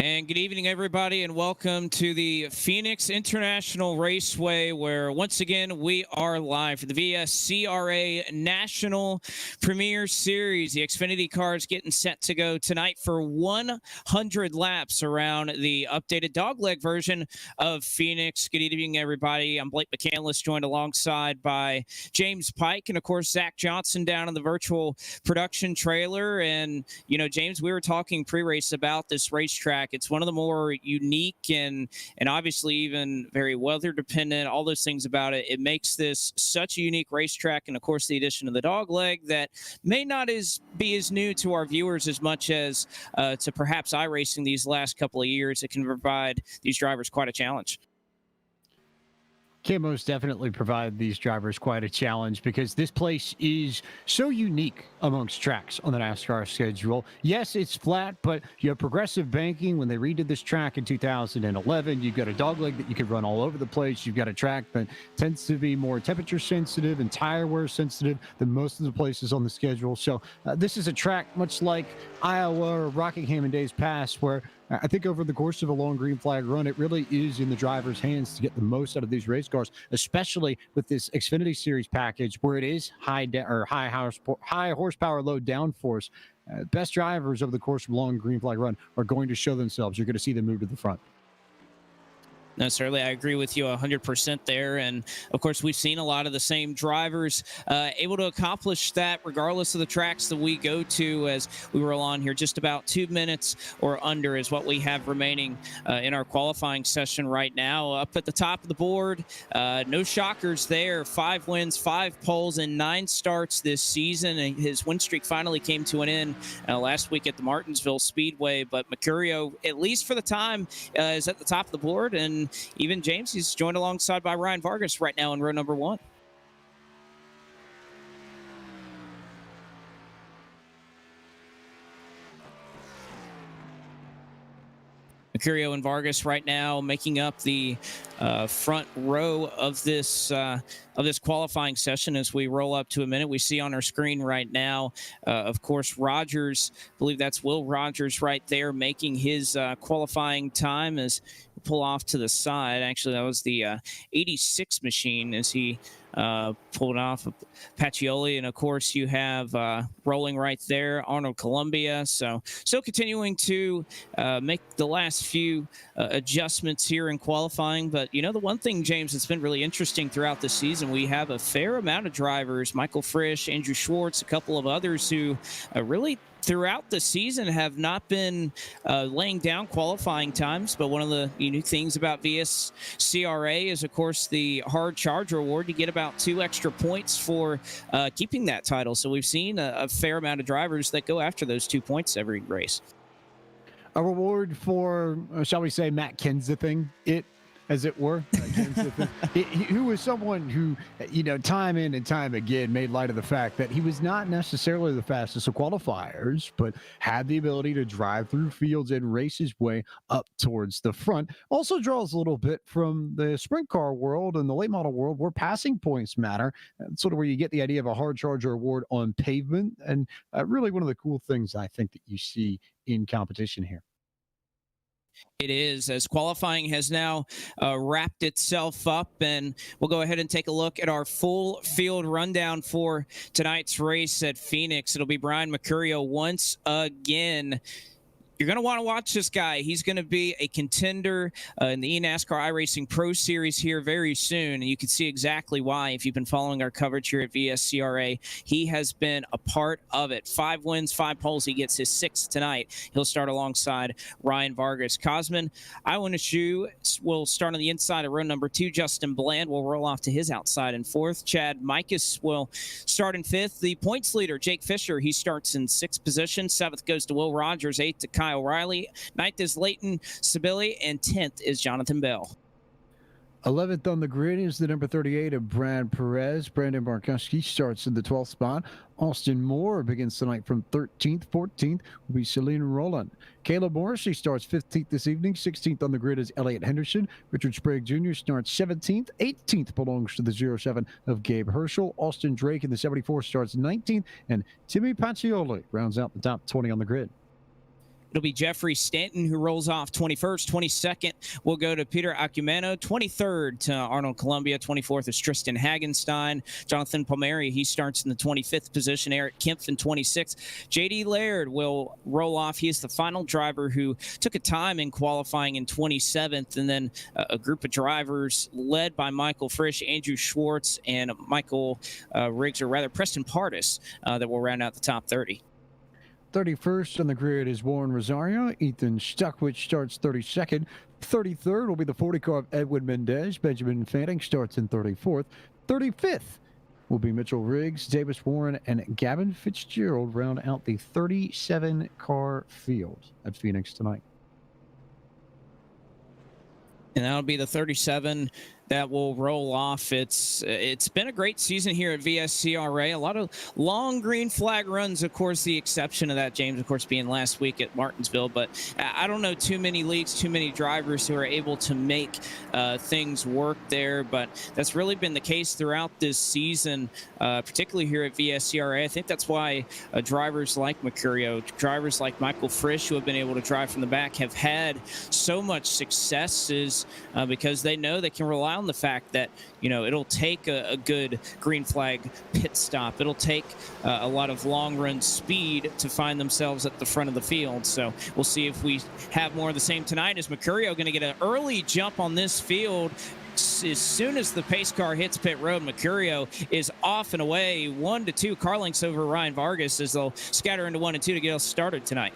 And good evening, everybody, and welcome to the Phoenix International Raceway, where once again we are live for the VSCRA National Premier Series. The Xfinity cars getting set to go tonight for 100 laps around the updated dogleg version of Phoenix. Good evening, everybody. I'm Blake McCandless, joined alongside by James Pike and, of course, Zach Johnson down in the virtual production trailer. And, you know, James, we were talking pre-race about this racetrack. It's one of the more unique and obviously even very weather dependent, all those things about it. It makes this such a unique racetrack. And of course, the addition of the dog leg that may not be as new to our viewers as much as to perhaps iRacing these last couple of years. It can provide these drivers quite a challenge. Can most definitely provide these drivers quite a challenge because this place is so unique amongst tracks on the NASCAR schedule. Yes, it's flat, but you have progressive banking. When they redid this track in 2011, you've got a dogleg that you could run all over the place. You've got a track that tends to be more temperature sensitive and tire wear sensitive than most of the places on the schedule. So this is a track much like Iowa or Rockingham in days past, where I think over the course of a long green flag run, it really is in the driver's hands to get the most out of these race cars, especially with this Xfinity Series package where it is high horsepower, low downforce. Best drivers over the course of a long green flag run are going to show themselves. You're going to see them move to the front. No, certainly, I agree with you 100% there. And, of course, we've seen a lot of the same drivers able to accomplish that regardless of the tracks that we go to. As we roll on here, just about 2 minutes or under is what we have remaining in our qualifying session right now. Up at the top of the board, no shockers there. 5 wins, 5 poles, and 9 starts this season. And his win streak finally came to an end last week at the Martinsville Speedway. But Mercurio, at least for the time, is at the top of the board. And even James, he's joined alongside by Ryan Vargas right now in row number 1. Mercurio and Vargas right now making up the front row of this qualifying session. As we roll up to a minute, we see on our screen right now, of course, Rogers. I believe that's Will Rogers right there making his qualifying time as we pull off to the side. Actually, that was the 86 machine as he pulled off Pacioli. And of course, you have rolling right there Arnold Columbia. So still continuing to make the last few adjustments here in qualifying. But, you know, the one thing, James, that's been really interesting throughout the season, we have a fair amount of drivers, Michael Frisch, Andrew Schwartz, a couple of others who really throughout the season have not been laying down qualifying times. But one of the unique things about VSCRA is, of course, the hard charger award. You get about 2 extra points for keeping that title. So we've seen a fair amount of drivers that go after those 2 points every race. A reward for, shall we say, Matt Kensething it, as it were. Who was someone who, you know, time in and time again made light of the fact that he was not necessarily the fastest of qualifiers, but had the ability to drive through fields and race his way up towards the front. Also draws a little bit from the sprint car world and the late model world where passing points matter. Sort of where you get the idea of a hard charger award on pavement. And really one of the cool things I think that you see in competition here. It is, as qualifying has now wrapped itself up, and we'll go ahead and take a look at our full field rundown for tonight's race at Phoenix. It'll be Brian Mercurio once again. You're going to want to watch this guy. He's going to be a contender in the eNASCAR iRacing Pro Series here very soon, and you can see exactly why if you've been following our coverage here at VSCRA. He has been a part of it. 5 wins, 5 poles. He gets his 6th tonight. He'll start alongside Ryan Vargas. Cosman Iwanishu will start on the inside of row number 2. Justin Bland will roll off to his outside in 4th. Chad Mikas will start in 5th. The points leader, Jake Fisher, he starts in 6th position. 7th goes to Will Rogers. 8th to Kyle O'Reilly. 9th is Leighton Sibili, and 10th is Jonathan Bell. 11th on the grid is the number 38 of Brad Perez. Brandon Markowski starts in the 12th spot. Austin Moore begins tonight from 13th. 14th will be Celine Roland. Caleb Morrissey starts 15th this evening. 16th on the grid is Elliott Henderson. Richard Sprague Jr. starts 17th. 18th belongs to the 07 of Gabe Herschel. Austin Drake in the 74 starts 19th. And Timmy Pacioli rounds out the top 20 on the grid. It'll be Jeffrey Stanton who rolls off 21st. 22nd will go to Peter Acumano. 23rd to Arnold Columbia. 24th is Tristan Hagenstein. Jonathan Palmieri, he starts in the 25th position. Eric Kempf in 26th. JD Laird will roll off. He is the final driver who took a time in qualifying in 27th. And then a group of drivers led by Michael Frisch, Andrew Schwartz, and Michael Riggs, or rather Preston Pardis, that will round out the top 30. 31st on the grid is Warren Rosario. Ethan Stuckwich starts 32nd. 33rd will be the 40 car of Edwin Mendez. Benjamin Fanning starts in 34th. 35th will be Mitchell Riggs, Davis Warren, and Gavin Fitzgerald round out the 37 car field at Phoenix tonight. And that'll be the 37 that will roll off. It's been a great season here at VSCRA. A lot of long green flag runs, of course, the exception of that, James, of course, being last week at Martinsville. But I don't know too many leagues, too many drivers who are able to make things work there. But that's really been the case throughout this season, particularly here at VSCRA. I think that's why drivers like Mercurio, drivers like Michael Frisch, who have been able to drive from the back, have had so much successes because they know they can rely on the fact that, you know, it'll take a good green flag pit stop. It'll take a lot of long run speed to find themselves at the front of the field. So we'll see if we have more of the same tonight. Is Mercurio going to get an early jump on this field? As soon as the pace car hits pit road, Mercurio is off and away 1-2 car lengths over Ryan Vargas as they'll scatter into 1 and 2 to get us started tonight.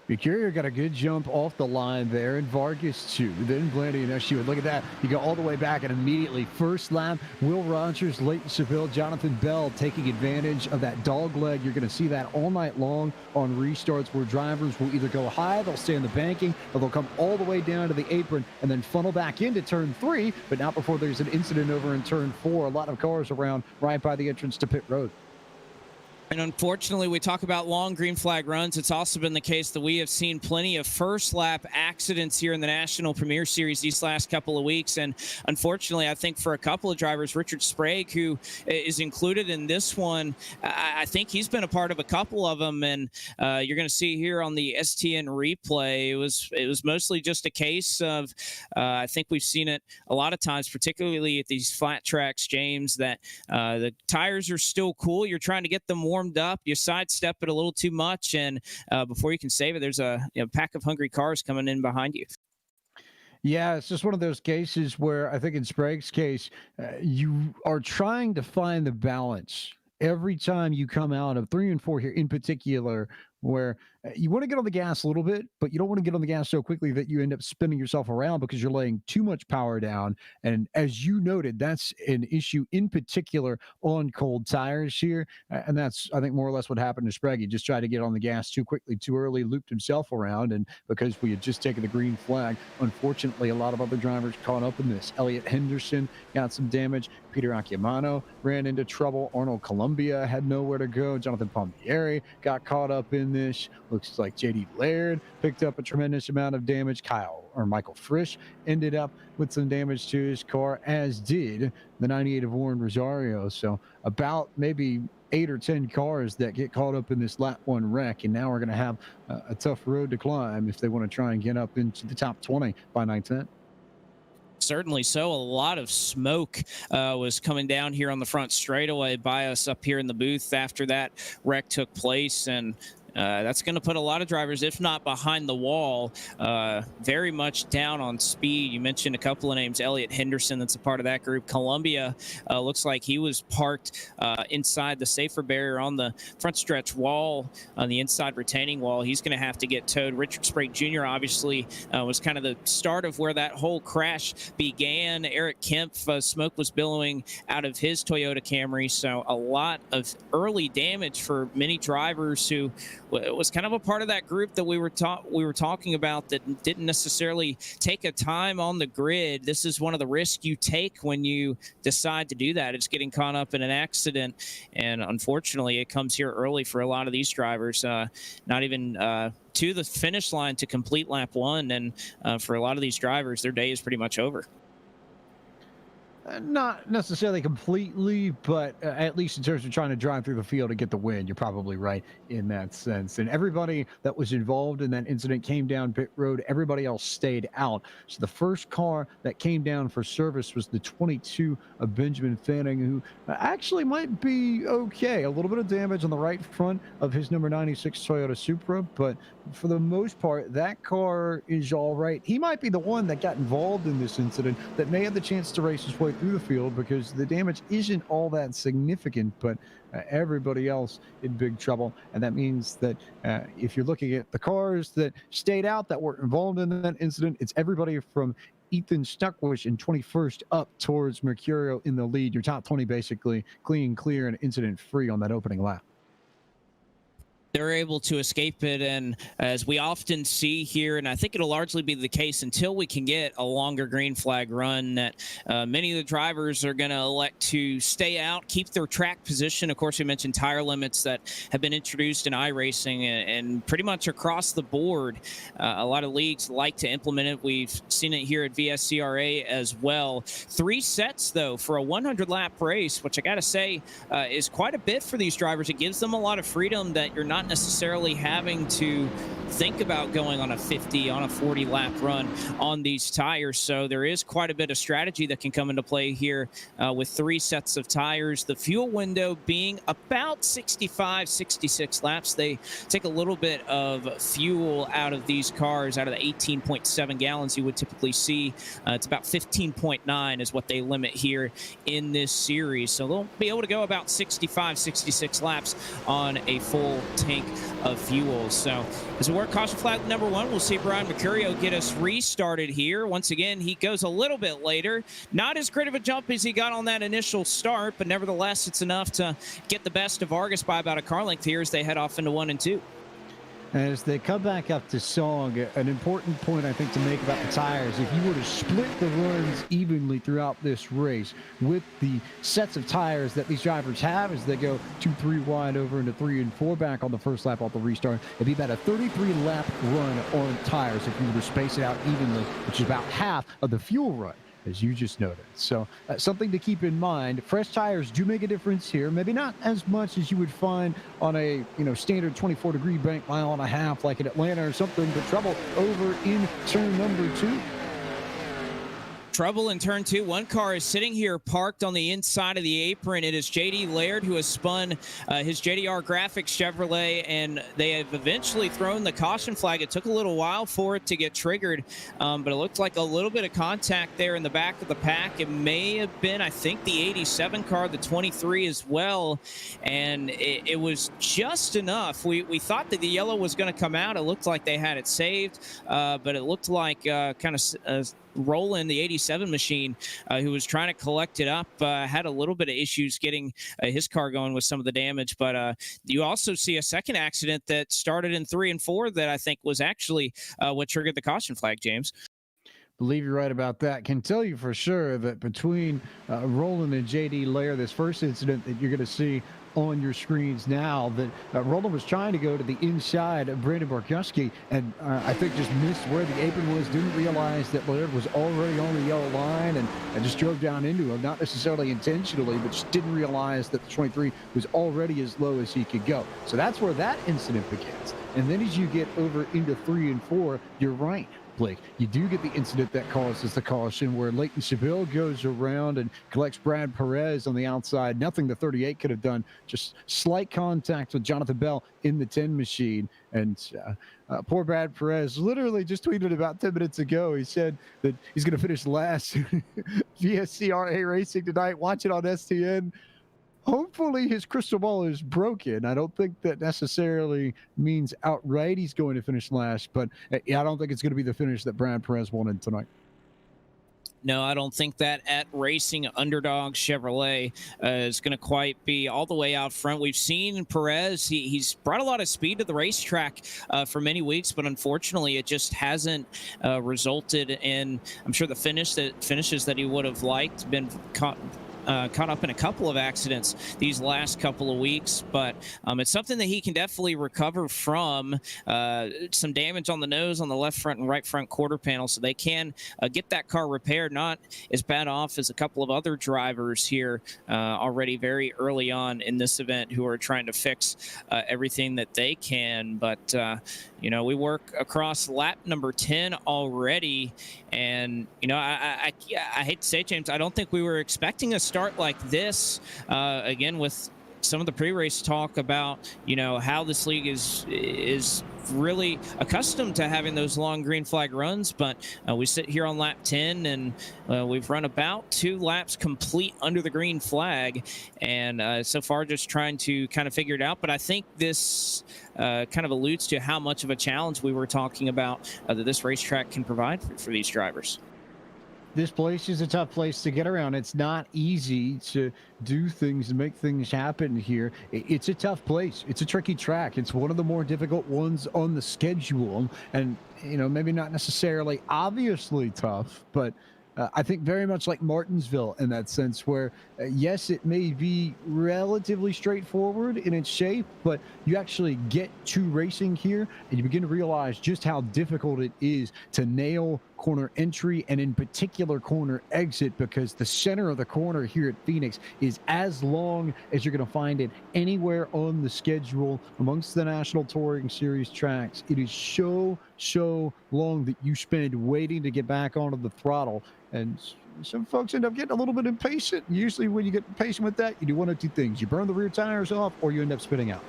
Mercurio got a good jump off the line there, and Vargas too. Then Blandy and Eschewett. Look at that. You go all the way back, and immediately first lap, Will Rogers, Leighton Seville, Jonathan Bell taking advantage of that dog leg. You're going to see that all night long on restarts where drivers will either go high, they'll stay in the banking, or they'll come all the way down to the apron and then funnel back into turn 3, but not before there's an incident over in turn 4. A lot of cars around right by the entrance to pit road. And unfortunately, we talk about long green flag runs. It's also been the case that we have seen plenty of first lap accidents here in the National Premier Series these last couple of weeks. And unfortunately, I think for a couple of drivers, Richard Sprague, who is included in this one, I think he's been a part of a couple of them. And you're going to see here on the STN replay, it was mostly just a case of, I think we've seen it a lot of times, particularly at these flat tracks, James, that the tires are still cool. You're trying to get them warmed up, you sidestep it a little too much, and before you can save it, there's a pack of hungry cars coming in behind you. Yeah, it's just one of those cases where I think in Sprague's case, you are trying to find the balance every time you come out of 3 and 4 here in particular, where you want to get on the gas a little bit, but you don't want to get on the gas so quickly that you end up spinning yourself around because you're laying too much power down. And as you noted, that's an issue in particular on cold tires here. And that's, I think, more or less what happened to Sprague. He just tried to get on the gas too quickly, too early, looped himself around. And because we had just taken the green flag, unfortunately, a lot of other drivers caught up in this. Elliot Henderson got some damage. Peter Acumano ran into trouble. Arnold Columbia had nowhere to go. Jonathan Palmieri got caught up in this. Looks like JD Laird picked up a tremendous amount of damage. Michael Frisch ended up with some damage to his car, as did the 98 of Warren Rosario. So about maybe 8 or 10 cars that get caught up in this lap 1 wreck, and now we're going to have a tough road to climb if they want to try and get up into the top 20 by 9:10. Certainly so. A lot of smoke was coming down here on the front straightaway by us up here in the booth after that wreck took place, and that's going to put a lot of drivers, if not behind the wall, very much down on speed. You mentioned a couple of names. Elliot Henderson, that's a part of that group. Columbia looks like he was parked inside the safer barrier on the front stretch wall, on the inside retaining wall. He's going to have to get towed. Richard Sprague Jr. obviously was kind of the start of where that whole crash began. Eric Kempf, smoke was billowing out of his Toyota Camry. So a lot of early damage for many drivers who was kind of a part of that group that we were talking about that didn't necessarily take a time on the grid. This is one of the risks you take when you decide to do that. It's getting caught up in an accident, and unfortunately, it comes here early for a lot of these drivers. Not even to the finish line to complete lap 1, and for a lot of these drivers, their day is pretty much over. Not necessarily completely, but at least in terms of trying to drive through the field to get the win, you're probably right in that sense. And everybody that was involved in that incident came down pit road. Everybody else stayed out. So the first car that came down for service was the 22 of Benjamin Fanning, who actually might be okay. A little bit of damage on the right front of his number 96 Toyota Supra, but for the most part, that car is all right. He might be the one that got involved in this incident that may have the chance to race his way through the field because the damage isn't all that significant, but everybody else in big trouble. And that means that if you're looking at the cars that stayed out that were involved in that incident, it's everybody from Ethan Stuckwish in 21st up towards Mercurio in the lead. Your top 20 basically clean, clear, and incident free on that opening lap. They're able to escape it. And as we often see here, and I think it'll largely be the case until we can get a longer green flag run, that many of the drivers are going to elect to stay out, keep their track position. Of course, we mentioned tire limits that have been introduced in iRacing and pretty much across the board. A lot of leagues like to implement it. We've seen it here at VSCRA as well. 3 sets, though, for a 100-lap race, which I got to say is quite a bit for these drivers. It gives them a lot of freedom that you're not necessarily having to think about going on a 50, on a 40-lap run on these tires. So there is quite a bit of strategy that can come into play here with 3 sets of tires. The fuel window being about 65, 66 laps. They take a little bit of fuel out of these cars, out of the 18.7 gallons you would typically see. It's about 15.9 is what they limit here in this series. So they'll be able to go about 65, 66 laps on a full tank of fuel. So as we work caution flag number 1, we'll see Brian Mercurio get us restarted here. Once again, he goes a little bit later. Not as great of a jump as he got on that initial start, but nevertheless, it's enough to get the best of Vargas by about a car length here as they head off into 1 and 2. As they come back up to Song, an important point I think to make about the tires, if you were to split the runs evenly throughout this race with the sets of tires that these drivers have as they go 2-3 wide over into 3 and 4 back on the first lap off the restart, it'd be about a 33-lap run on tires if you were to space it out evenly, which is about half of the fuel run, as you just noted. So something to keep in mind. Fresh tires do make a difference here. Maybe not as much as you would find on a standard 24-degree bank mile and a half like in Atlanta or something, but trouble over in turn number 2. Trouble in turn 2. One car is sitting here parked on the inside of the apron. It is J.D. Laird, who has spun his JDR Graphics Chevrolet, and they have eventually thrown the caution flag. It took a little while for it to get triggered, but it looked like a little bit of contact there in the back of the pack. It may have been, I think, the 87 car, the 23 as well, and it was just enough. We thought that the yellow was going to come out. It looked like they had it saved, but it looked like kind of Roland, the 87 machine, who was trying to collect it up, had a little bit of issues getting his car going with some of the damage. But you also see a second accident that started in 3 and 4 that I think was actually what triggered the caution flag, James. Believe you're right about that. Can tell you for sure that between Roland and J.D. Laird, this first incident that you're going to see on your screens now, that Roland was trying to go to the inside of Brandon Barkowski and I think just missed where the apron was, didn't realize that Laird was already on the yellow line and just drove down into him, not necessarily intentionally, but just didn't realize that the 23 was already as low as he could go. So that's where that incident begins. And then as you get over into 3 and 4, you're right, Blake, you do get the incident that causes the caution where Leighton Seville goes around and collects Brad Perez on the outside. Nothing the 38 could have done, just slight contact with Jonathan Bell in the 10 machine. And poor Brad Perez literally just tweeted about 10 minutes ago. He said that he's going to finish last VSCRA racing tonight. Watch it on STN. Hopefully his crystal ball is broken. I don't think that necessarily means outright he's going to finish last, but I don't think it's going to be the finish that Brad Perez wanted tonight. No, I don't think that at Racing Underdog Chevrolet is going to quite be all the way out front. We've seen Perez. He's brought a lot of speed to the racetrack for many weeks, but unfortunately it just hasn't resulted in, I'm sure, the finishes that he would have liked, been caught up in a couple of accidents these last couple of weeks, but it's something that he can definitely recover from. Some damage on the nose, on the left front and right front quarter panel, so they can get that car repaired. Not as bad off as a couple of other drivers here already very early on in this event who are trying to fix everything that they can. But we work across lap number 10 already, and I hate to say it, James, I don't think we were expecting a start like this. Again, with some of the pre-race talk about how this league is really accustomed to having those long green flag runs, but we sit here on lap 10 and we've run about 2 laps complete under the green flag, and so far just trying to kind of figure it out. But I think this kind of alludes to how much of a challenge we were talking about that this racetrack can provide for these drivers. This place is a tough place to get around. It's not easy to do things and make things happen here. It's a tough place. It's a tricky track. It's one of the more difficult ones on the schedule, and maybe not necessarily obviously tough, but I think very much like Martinsville in that sense, where yes, it may be relatively straightforward in its shape, but you actually get to racing here and you begin to realize just how difficult it is to nail corner entry and in particular corner exit, because the center of the corner here at Phoenix is as long as you're going to find it anywhere on the schedule amongst the National Touring Series tracks. It is so long that you spend waiting to get back onto the throttle, and some folks end up getting a little bit impatient. Usually when you get impatient with that, you do one of two things: you burn the rear tires off or you end up spinning out.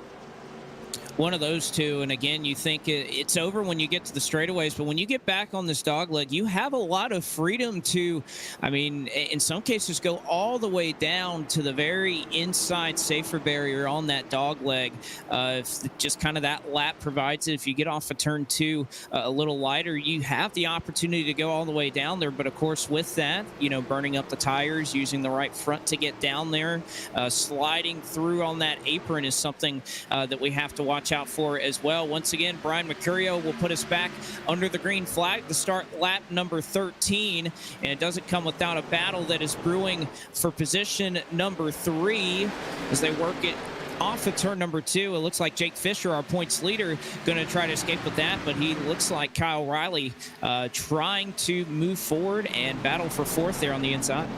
One of those two, and again, you think it's over when you get to the straightaways, but when you get back on this dogleg, you have a lot of freedom to, in some cases, go all the way down to the very inside safer barrier on that dogleg. If just kind of that lap provides it. If you get off of turn 2 a little lighter, you have the opportunity to go all the way down there. But of course, with that, burning up the tires, using the right front to get down there, sliding through on that apron is something that we have to watch out for as well. Once again, Brian Mercurio will put us back under the green flag to start lap number 13, and it doesn't come without a battle that is brewing for position number 3 as they work it off of turn number 2. It looks like Jake Fisher, our points leader, going to try to escape with that, but he looks like Kyle Riley trying to move forward and battle for 4th there on the inside.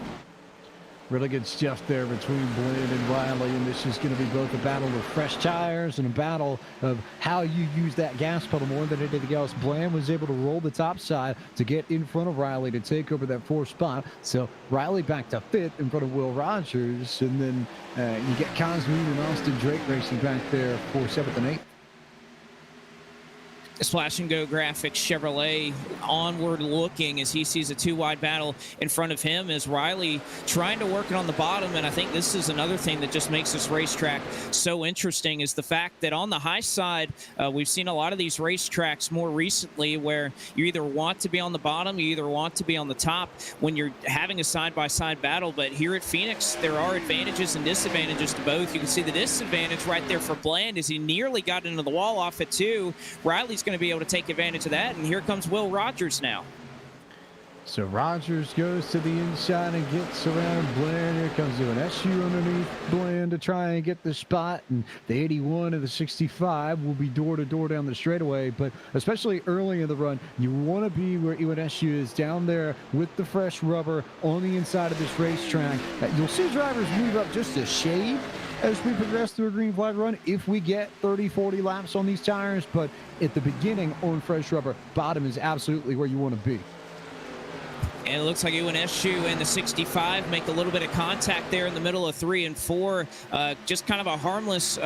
Really good stuff there between Bland and Riley, and this is going to be both a battle of fresh tires and a battle of how you use that gas pedal more than anything else. Bland was able to roll the top side to get in front of Riley to take over that 4th spot. So Riley back to 5th in front of Will Rogers, and then you get Cosmoon and Austin Drake racing back there for 7th and 8th. Splash and Go Graphics Chevrolet onward looking as he sees a 2-wide battle in front of him as Riley trying to work it on the bottom. And I think this is another thing that just makes this racetrack so interesting, is the fact that on the high side, we've seen a lot of these racetracks more recently where you either want to be on the bottom, you either want to be on the top when you're having a side-by-side battle. But here at Phoenix, there are advantages and disadvantages to both. You can see the disadvantage right there for Bland as he nearly got into the wall off at 2. Riley's going to be able to take advantage of that, and here comes Will Rogers now. So Rogers goes to the inside and gets around Bland. Here comes an SU underneath Bland to try and get the spot, and the 81 and the 65 will be door to door down the straightaway. But especially early in the run, you want to be where UNSU is, down there with the fresh rubber on the inside of this racetrack. You'll see drivers move up just a shade as we progress through a green flag run if we get 30-40 laps on these tires, but at the beginning on fresh rubber, bottom is absolutely where you want to be. And it looks like UNSU and the 65 make a little bit of contact there in the middle of 3 and 4. Just kind of a harmless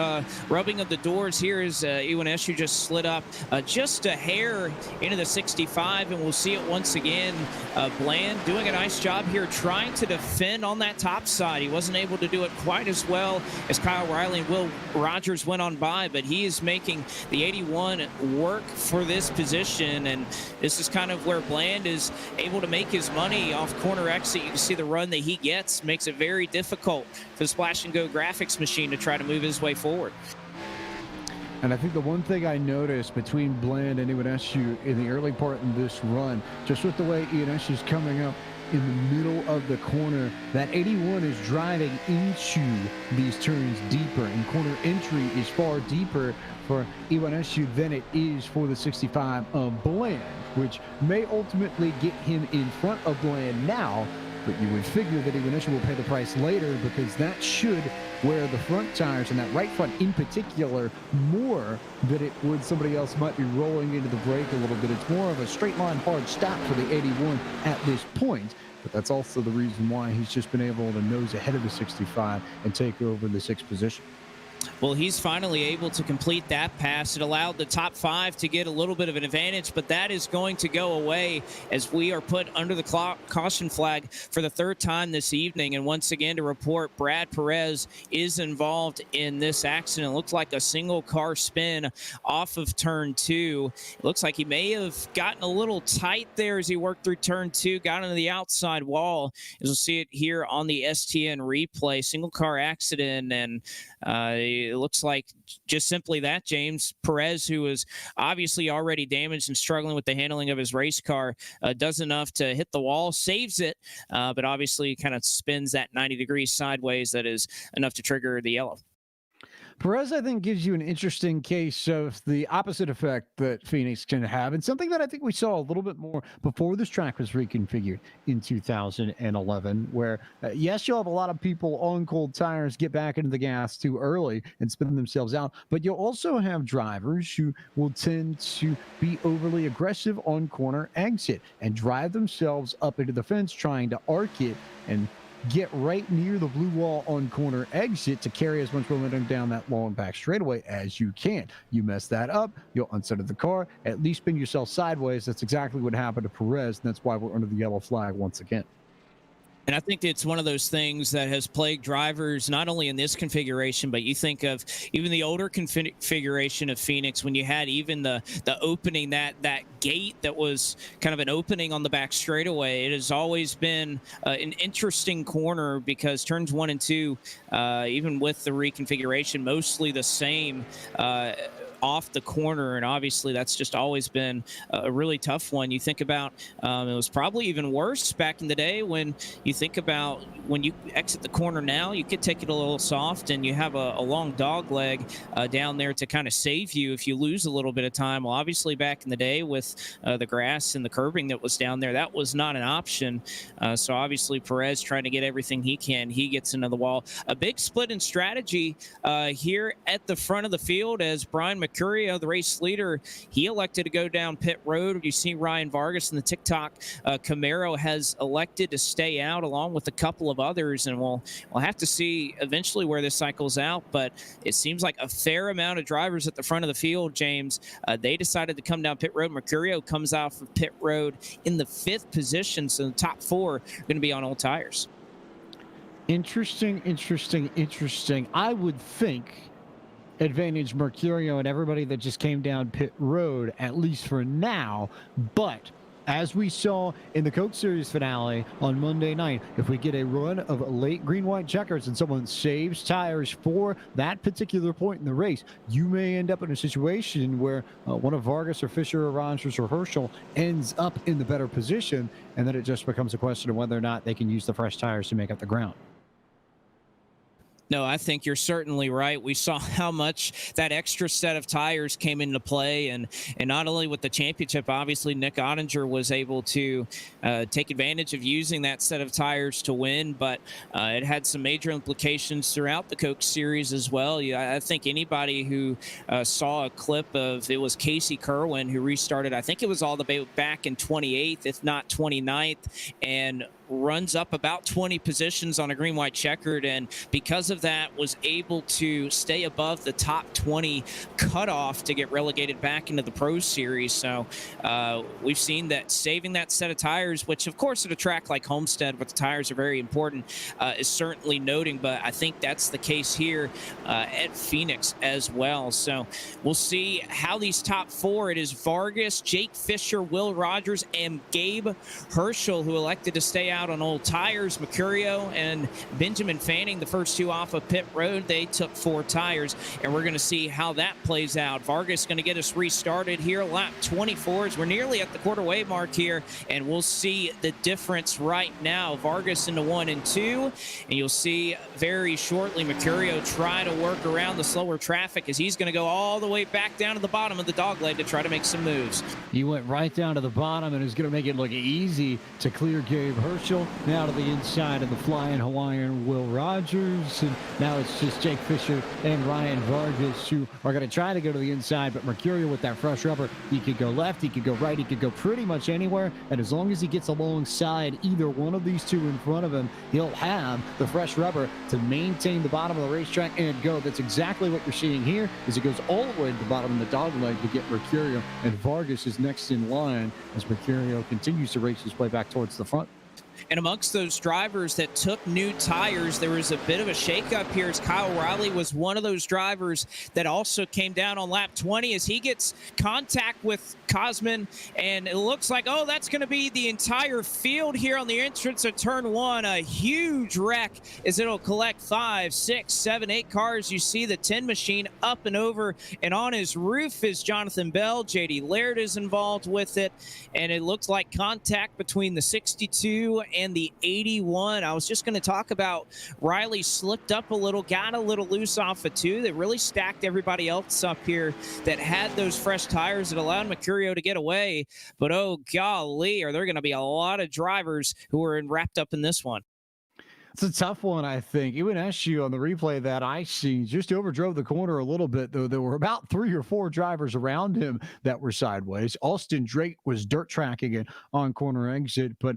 rubbing of the doors here as UNSU just slid up just a hair into the 65, and we'll see it once again. Bland doing a nice job here trying to defend on that top side. He wasn't able to do it quite as well as Kyle Riley and Will Rogers went on by, but he is making the 81 work for this position, and this is kind of where Bland is able to make his money off corner exit. You can see the run that he gets makes it very difficult for the Splash and Go graphics machine to try to move his way forward. And I think the one thing I noticed between Bland and UNSU in the early part of this run, just with the way UNSU is coming up, in the middle of the corner. That 81 is driving into these turns deeper, and corner entry is far deeper for Iwaneshu than it is for the 65 of Bland, which may ultimately get him in front of Bland now. But you would figure that Iwaneshu will pay the price later, because that should wear the front tires, and that right front in particular, more than it would somebody else might be rolling into the brake a little bit. It's more of a straight line hard stop for the 81 at this point. But that's also the reason why he's just been able to nose ahead of the 65 and take over the 6th position. Well, he's finally able to complete that pass. It allowed the top 5 to get a little bit of an advantage, but that is going to go away as we are put under the caution flag for the 3rd time this evening. And once again, to report, Brad Perez is involved in this accident. It looks like a single car spin off of turn 2. It looks like he may have gotten a little tight there as he worked through turn 2, got into the outside wall. As we'll see it here on the STN replay, single car accident, and it looks like just simply that, James. Perez, who is obviously already damaged and struggling with the handling of his race car, does enough to hit the wall, saves it, but obviously kind of spins that 90 degrees sideways. That is enough to trigger the yellow. Perez, I think, gives you an interesting case of the opposite effect that Phoenix can have, and something that I think we saw a little bit more before this track was reconfigured in 2011, where, yes, you'll have a lot of people on cold tires get back into the gas too early and spin themselves out, but you'll also have drivers who will tend to be overly aggressive on corner exit and drive themselves up into the fence trying to arc it and get right near the blue wall on corner exit to carry as much momentum down that long back straightaway as you can. You mess that up, you'll unsettle the car, at least spin yourself sideways. That's exactly what happened to Perez, and that's why we're under the yellow flag once again. And I think it's one of those things that has plagued drivers, not only in this configuration, but you think of even the older configuration of Phoenix, when you had even the opening, that gate that was kind of an opening on the back straightaway. It has always been an interesting corner, because turns 1 and 2, even with the reconfiguration, mostly the same off the corner, and obviously that's just always been a really tough one. You think about it was probably even worse back in the day. When you think about when you exit the corner now, you could take it a little soft, and you have a long dog leg down there to kind of save you if you lose a little bit of time. Well, obviously back in the day with the grass and the curbing that was down there, that was not an option. So obviously Perez trying to get everything he can. He gets into the wall. A big split in strategy here at the front of the field, as Brian Mercurio, the race leader, he elected to go down pit road. You see Ryan Vargas in the TikTok Camaro has elected to stay out, along with a couple of others, and we'll have to see eventually where this cycles out. But it seems like a fair amount of drivers at the front of the field, James, they decided to come down pit road. Mercurio comes off of pit road in the 5th position, so the top 4 are going to be on old tires. Interesting. I would think advantage Mercurio and everybody that just came down pit road, at least for now. But as we saw in the Coke Series finale on Monday night, if we get a run of late green-white checkers and someone saves tires for that particular point in the race, you may end up in a situation where one of Vargas or Fisher or Rogers or Herschel ends up in the better position, and then it just becomes a question of whether or not they can use the fresh tires to make up the ground. No, I think you're certainly right. We saw how much that extra set of tires came into play, and not only with the championship, obviously Nick Ottinger was able to take advantage of using that set of tires to win, but it had some major implications throughout the Coke Series as well. I think anybody who saw a clip of, it was Casey Kerwin who restarted, I think it was all the way back in 28th, if not 29th, and runs up about 20 positions on a green-white checkered, and because of that was able to stay above the top 20 cutoff to get relegated back into the Pro Series. So we've seen that saving that set of tires, which of course at a track like Homestead where the tires are very important, is certainly noting, but I think that's the case here at Phoenix as well. So we'll see how these top 4, it is Vargas, Jake Fisher, Will Rogers, and Gabe Herschel who elected to stay out on old tires. Mercurio and Benjamin Fanning, the first two off of pit road, they took 4 tires, and we're going to see how that plays out. Vargas going to get us restarted here, lap 24, as we're nearly at the quarter-way mark here, and we'll see the difference right now. Vargas into 1 and 2, and you'll see very shortly Mercurio try to work around the slower traffic as he's going to go all the way back down to the bottom of the dogleg to try to make some moves. He went right down to the bottom and is going to make it look easy to clear Gabe Herschel. Now to the inside of the flying Hawaiian Will Rogers, and now it's just Jake Fisher and Ryan Vargas who are going to try to go to the inside, but Mercurio with that fresh rubber, he could go left, he could go right, he could go pretty much anywhere, and as long as he gets alongside either one of these two in front of him, he'll have the fresh rubber to maintain the bottom of the racetrack and go. That's exactly what you're seeing here, is it goes all the way to the bottom of the dogleg to get Mercurio, and Vargas is next in line as Mercurio continues to race his way back towards the front. And amongst those drivers that took new tires, there was a bit of a shakeup here as Kyle Riley was one of those drivers that also came down on lap 20 as he gets contact with Cosman, and it looks like, oh, that's going to be the entire field here on the entrance of turn 1. A huge wreck as it'll collect 5, 6, 7, 8 cars. You see the 10 machine up and over, and on his roof is Jonathan Bell. JD Laird is involved with it, and it looks like contact between the 62 and the 81. I was just going to talk about Riley slipped up a little, got a little loose off of 2 that really stacked everybody else up here that had those fresh tires that allowed Mercurio to get away. But oh golly, are there going to be a lot of drivers who are wrapped up in this one? It's a tough one, I think. Iwanescu on the replay that I see just overdrove the corner a little bit, though. There were about 3 or 4 drivers around him that were sideways. Austin Drake was dirt tracking it on corner exit, but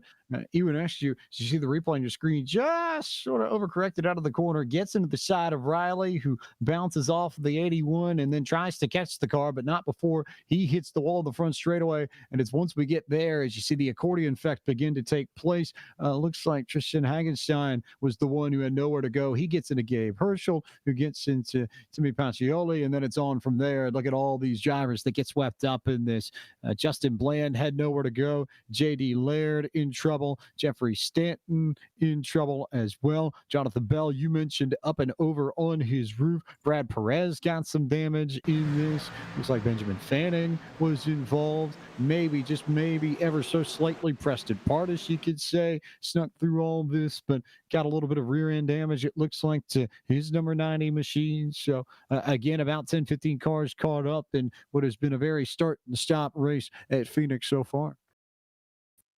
Iwanescu, you see the replay on your screen, just sort of overcorrected out of the corner, gets into the side of Riley, who bounces off the 81 and then tries to catch the car, but not before he hits the wall of the front straightaway. And it's once we get there, as you see the accordion effect begin to take place. Looks like Tristan Hagenstein was the one who had nowhere to go. He gets into Gabe Herschel, who gets into Timmy Pacioli, and then it's on from there. Look at all these drivers that get swept up in this. Justin Bland had nowhere to go. JD Laird in trouble. Jeffrey Stanton in trouble as well. Jonathan Bell, you mentioned, up and over on his roof. Brad Perez got some damage in this. Looks like Benjamin Fanning was involved. Maybe, just maybe, ever so slightly. Preston Pardis, you could say, snuck through all this, but got a little bit of rear end damage, it looks like, to his number 90 machine. So again, about 10-15 cars caught up in what has been a very start and stop race at Phoenix so far.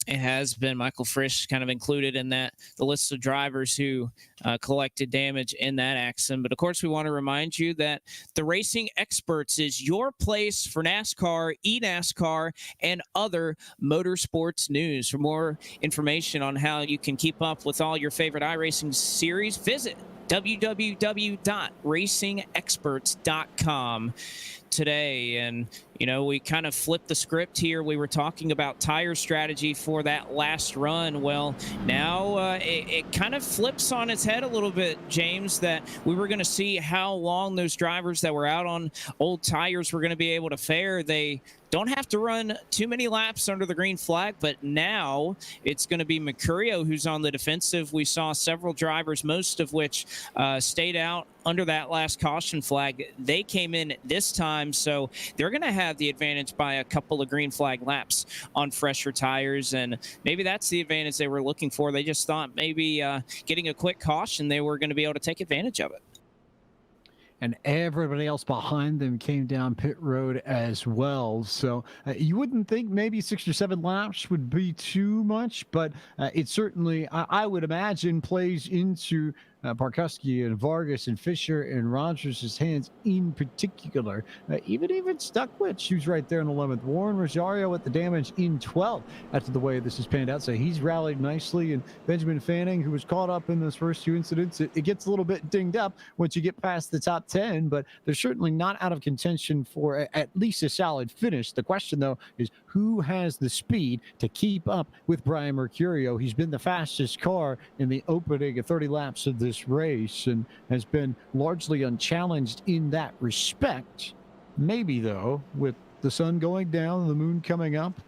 It has been. Michael Frisch kind of included in that, the list of drivers who collected damage in that accident. But of course, we want to remind you that the Racing Experts is your place for NASCAR, eNASCAR, and other motorsports news. For more information on how you can keep up with all your favorite iRacing series, visit www.racingexperts.com today. And you know, we kind of flipped the script here. We were talking about tire strategy for that last run. Well, now it kind of flips on its head a little bit, James, that we were going to see how long those drivers that were out on old tires were going to be able to fare. They don't have to run too many laps under the green flag, but now it's going to be Mercurio who's on the defensive. We saw several drivers, most of which stayed out under that last caution flag. They came in this time, so they're going to have the advantage by a couple of green flag laps on fresher tires, and maybe that's the advantage they were looking for. They just thought maybe getting a quick caution, they were going to be able to take advantage of it. And everybody else behind them came down pit road as well. So you wouldn't think maybe 6 or 7 laps would be too much, but it certainly, I would imagine, plays into Barkowski and Vargas and Fisher and Rogers' hands in particular. Even Stuckwich, who's right there in 11th. Warren Rosario at the damage in 12th after the way this has panned out. So he's rallied nicely. And Benjamin Fanning, who was caught up in those first 2 incidents, it gets a little bit dinged up once you get past the top 10, but they're certainly not out of contention for at least a solid finish. The question, though, is who has the speed to keep up with Brian Mercurio? He's been the fastest car in the opening 30 laps of this race and has been largely unchallenged in that respect. Maybe, though, with the sun going down, the moon coming up,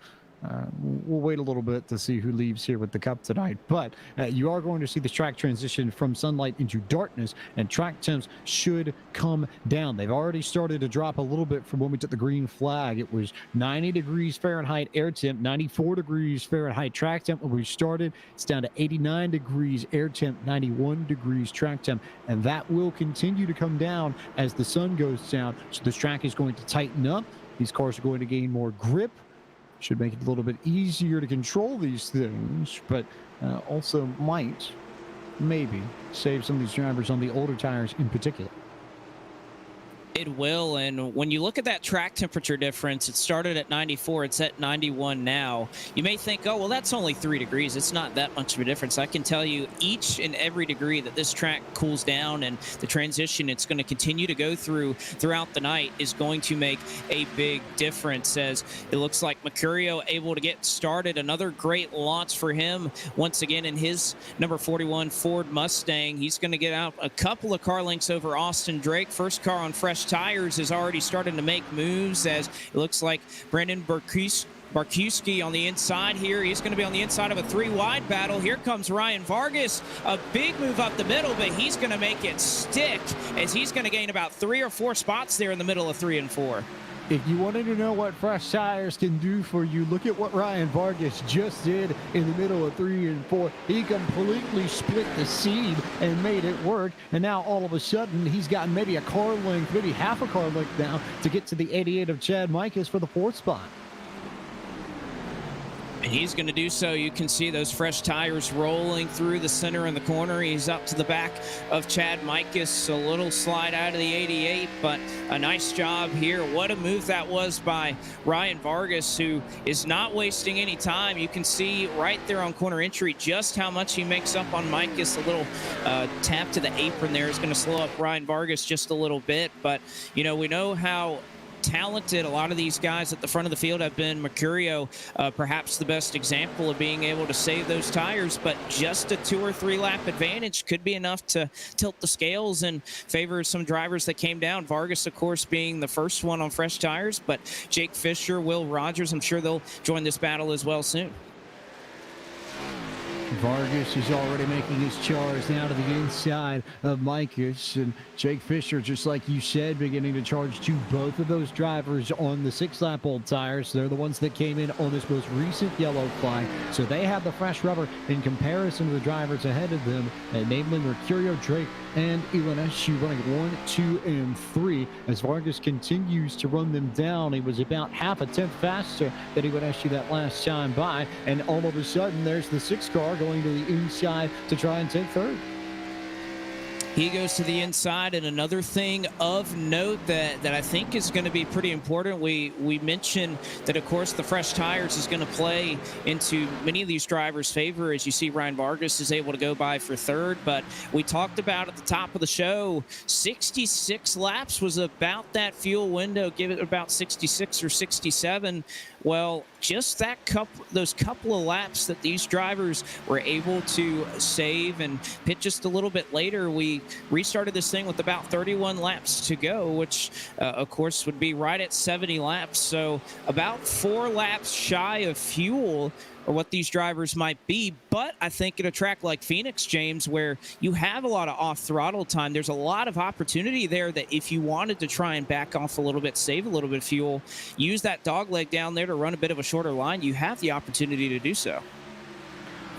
We'll wait a little bit to see who leaves here with the cup tonight. But you are going to see the track transition from sunlight into darkness, and track temps should come down. They've already started to drop a little bit from when we took the green flag. It was 90 degrees Fahrenheit air temp, 94 degrees Fahrenheit track temp when we started. It's down to 89 degrees air temp, 91 degrees track temp, and that will continue to come down as the sun goes down. So this track is going to tighten up. These cars are going to gain more grip. Should make it a little bit easier to control these things, but also might, maybe, save some of these drivers on the older tires in particular. It will, and when you look at that track temperature difference, it started at 94, it's at 91 now. You may think, oh, well, that's only 3 degrees. It's not that much of a difference. I can tell you each and every degree that this track cools down and the transition it's going to continue to go throughout the night is going to make a big difference, as it looks like Mercurio able to get started. Another great launch for him once again in his number 41 Ford Mustang. He's going to get out a couple of car lengths over Austin Drake. First car on fresh tires is already starting to make moves, as it looks like Brandon Barkowski on the inside here. He's going to be on the inside of a 3-wide battle. Here comes Ryan Vargas. A big move up the middle, but he's going to make it stick, as he's going to gain about 3 or 4 spots there in the middle of 3 and 4. If you wanted to know what fresh tires can do for you, look at what Ryan Vargas just did in the middle of 3 and 4. He completely split the seed and made it work. And now all of a sudden, he's gotten maybe a car length, maybe half a car length now to get to the 88 of Chad Mikas for the 4th spot. And he's going to do so. You can see those fresh tires rolling through the center and the corner. He's up to the back of Chad Mikas. A little slide out of the 88, but a nice job here. What a move that was by Ryan Vargas, who is not wasting any time. You can see right there on corner entry just how much he makes up on Mikas. A little tap to the apron there is going to slow up Ryan Vargas just a little bit. But, you know, we know how talented a lot of these guys at the front of the field have been. Mercurio, perhaps the best example of being able to save those tires, but just a 2 or 3 lap advantage could be enough to tilt the scales in favor of some drivers that came down. Vargas, of course, being the first one on fresh tires, but Jake Fisher, Will Rogers, I'm sure they'll join this battle as well soon. Vargas is already making his charge now to the inside of Mikas, and Jake Fisher, just like you said, beginning to charge to both of those drivers on the 6-lap old tires. They're the ones that came in on this most recent yellow flag, so they have the fresh rubber in comparison to the drivers ahead of them, namely Mercurio, Drake, and Ilanescu running 1, 2, and 3. As Vargas continues to run them down, he was about half a tenth faster than Ilanescu that last time by, and all of a sudden there's the 6 car going to the inside to try and take 3rd. He goes to the inside, and another thing of note that I think is going to be pretty important, we mentioned that, of course, the fresh tires is going to play into many of these drivers' favor, as you see Ryan Vargas is able to go by for 3rd. But we talked about at the top of the show, 66 laps was about that fuel window, give it about 66 or 67. Well, just those couple of laps that these drivers were able to save and pit just a little bit later, we restarted this thing with about 31 laps to go, which, of course, would be right at 70 laps. So about 4 laps shy of fuel or what these drivers might be. But I think at a track like Phoenix, James, where you have a lot of off-throttle time, there's a lot of opportunity there that if you wanted to try and back off a little bit, save a little bit of fuel, use that dog leg down there to run a bit of a shorter line, you have the opportunity to do so.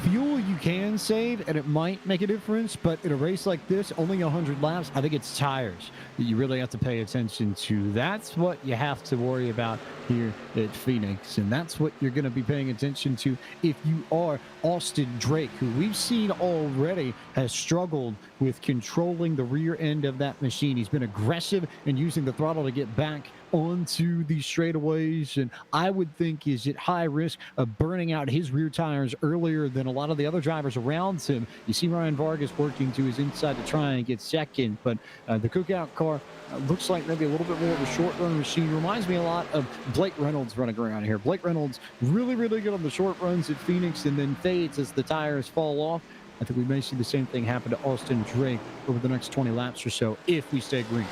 Fuel you can save, and it might make a difference, but in a race like this, only 100 laps, I think it's tires that you really have to pay attention to. That's what you have to worry about here at Phoenix, and that's what you're going to be paying attention to if you are Austin Drake, who we've seen already has struggled with controlling the rear end of that machine. He's been aggressive in using the throttle to get back onto these straightaways, and I would think is at high risk of burning out his rear tires earlier than a lot of the other drivers around him. You see Ryan Vargas working to his inside to try and get second, but the Cookout car looks like maybe a little bit more of a short run machine. Reminds me a lot of Blake Reynolds running around here. Blake Reynolds really, really good on the short runs at Phoenix and then fades as the tires fall off. I think we may see the same thing happen to Austin Drake over the next 20 laps or so if we stay green.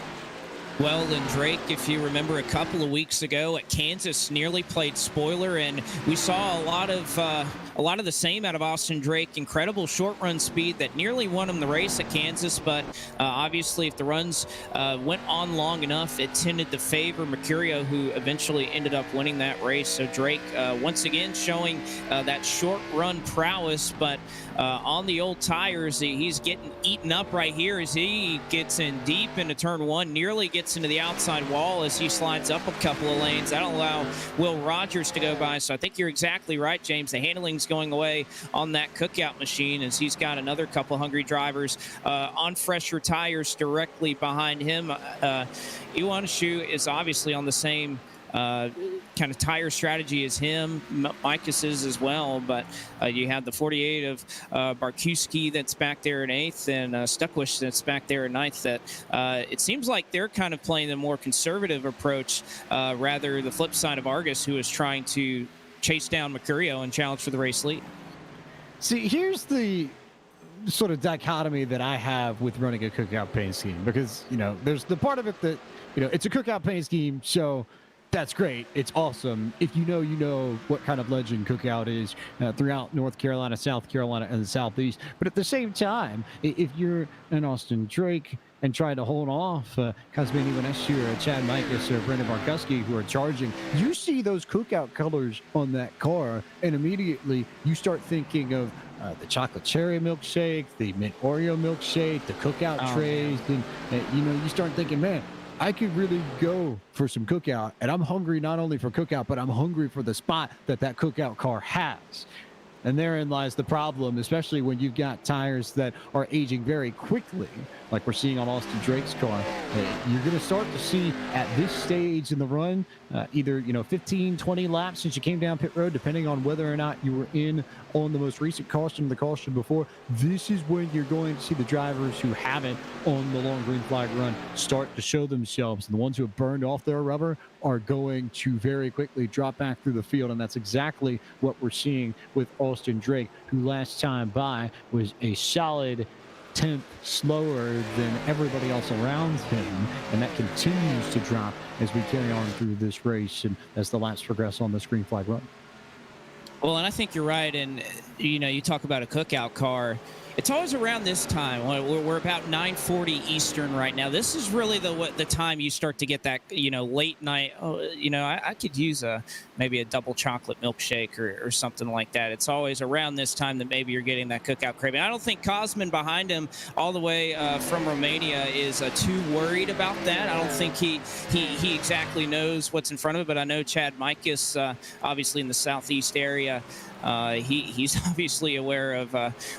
Well, and Drake, if you remember a couple of weeks ago at Kansas, nearly played spoiler, and we saw a lot of the same out of Austin Drake. Incredible short run speed that nearly won him the race at Kansas, but obviously, if the runs went on long enough, it tended to favor Mercurio, who eventually ended up winning that race. So Drake once again showing that short run prowess, but on the old tires, he's getting eaten up right here as he gets in deep into turn one, nearly gets into the outside wall as he slides up a couple of lanes. That'll allow Will Rogers to go by. So I think you're exactly right, James. The handling's going away on that cookout machine as he's got another couple hungry drivers on fresher tires directly behind him. Iwanishu is obviously on the same kind of tire strategy as him. Micus is as well, but you have the 48 of Barkuski that's back there in 8th, and Stuckwish that's back there in 9th. That it seems like they're kind of playing the more conservative approach, rather the flip side of Argus, who is trying to chase down Mercurio and challenge for the race lead. See, here's the sort of dichotomy that I have with running a cookout paint scheme, because, there's the part of it that, it's a cookout paint scheme, so that's great. It's awesome. If you know what kind of legend cookout is throughout North Carolina, South Carolina, and the Southeast. But at the same time, if you're an Austin Drake and trying to hold off Kazmini Vanescu or Chad Micus or Brendan Barkuski who are charging, you see those cookout colors on that car, and immediately you start thinking of the chocolate cherry milkshake, the mint Oreo milkshake, the cookout trays, and you start thinking, man, I could really go for some cookout, and I'm hungry not only for cookout, but I'm hungry for the spot that cookout car has. And therein lies the problem, especially when you've got tires that are aging very quickly, like we're seeing on Austin Drake's car. You're going to start to see at this stage in the run, either 15, 20 laps since you came down pit road, depending on whether or not you were in on the most recent caution, the caution before. This is when you're going to see the drivers who haven't on the long green flag run start to show themselves. And the ones who have burned off their rubber are going to very quickly drop back through the field. And that's exactly what we're seeing with Austin Drake, who last time by was a solid 10th slower than everybody else around him, and that continues to drop as we carry on through this race and as the laps progress on this green flag run. Well, and I think you're right. And, you talk about a cookout car. It's always around this time. We're about 9:40 Eastern right now. This is really the time you start to get that, late night. I could use maybe a double chocolate milkshake or something like that. It's always around this time that maybe you're getting that cookout craving. I don't think Cosman behind him all the way from Romania is too worried about that. I don't think he exactly knows what's in front of it, but I know Chad Micus, obviously in the Southeast area, he's obviously aware of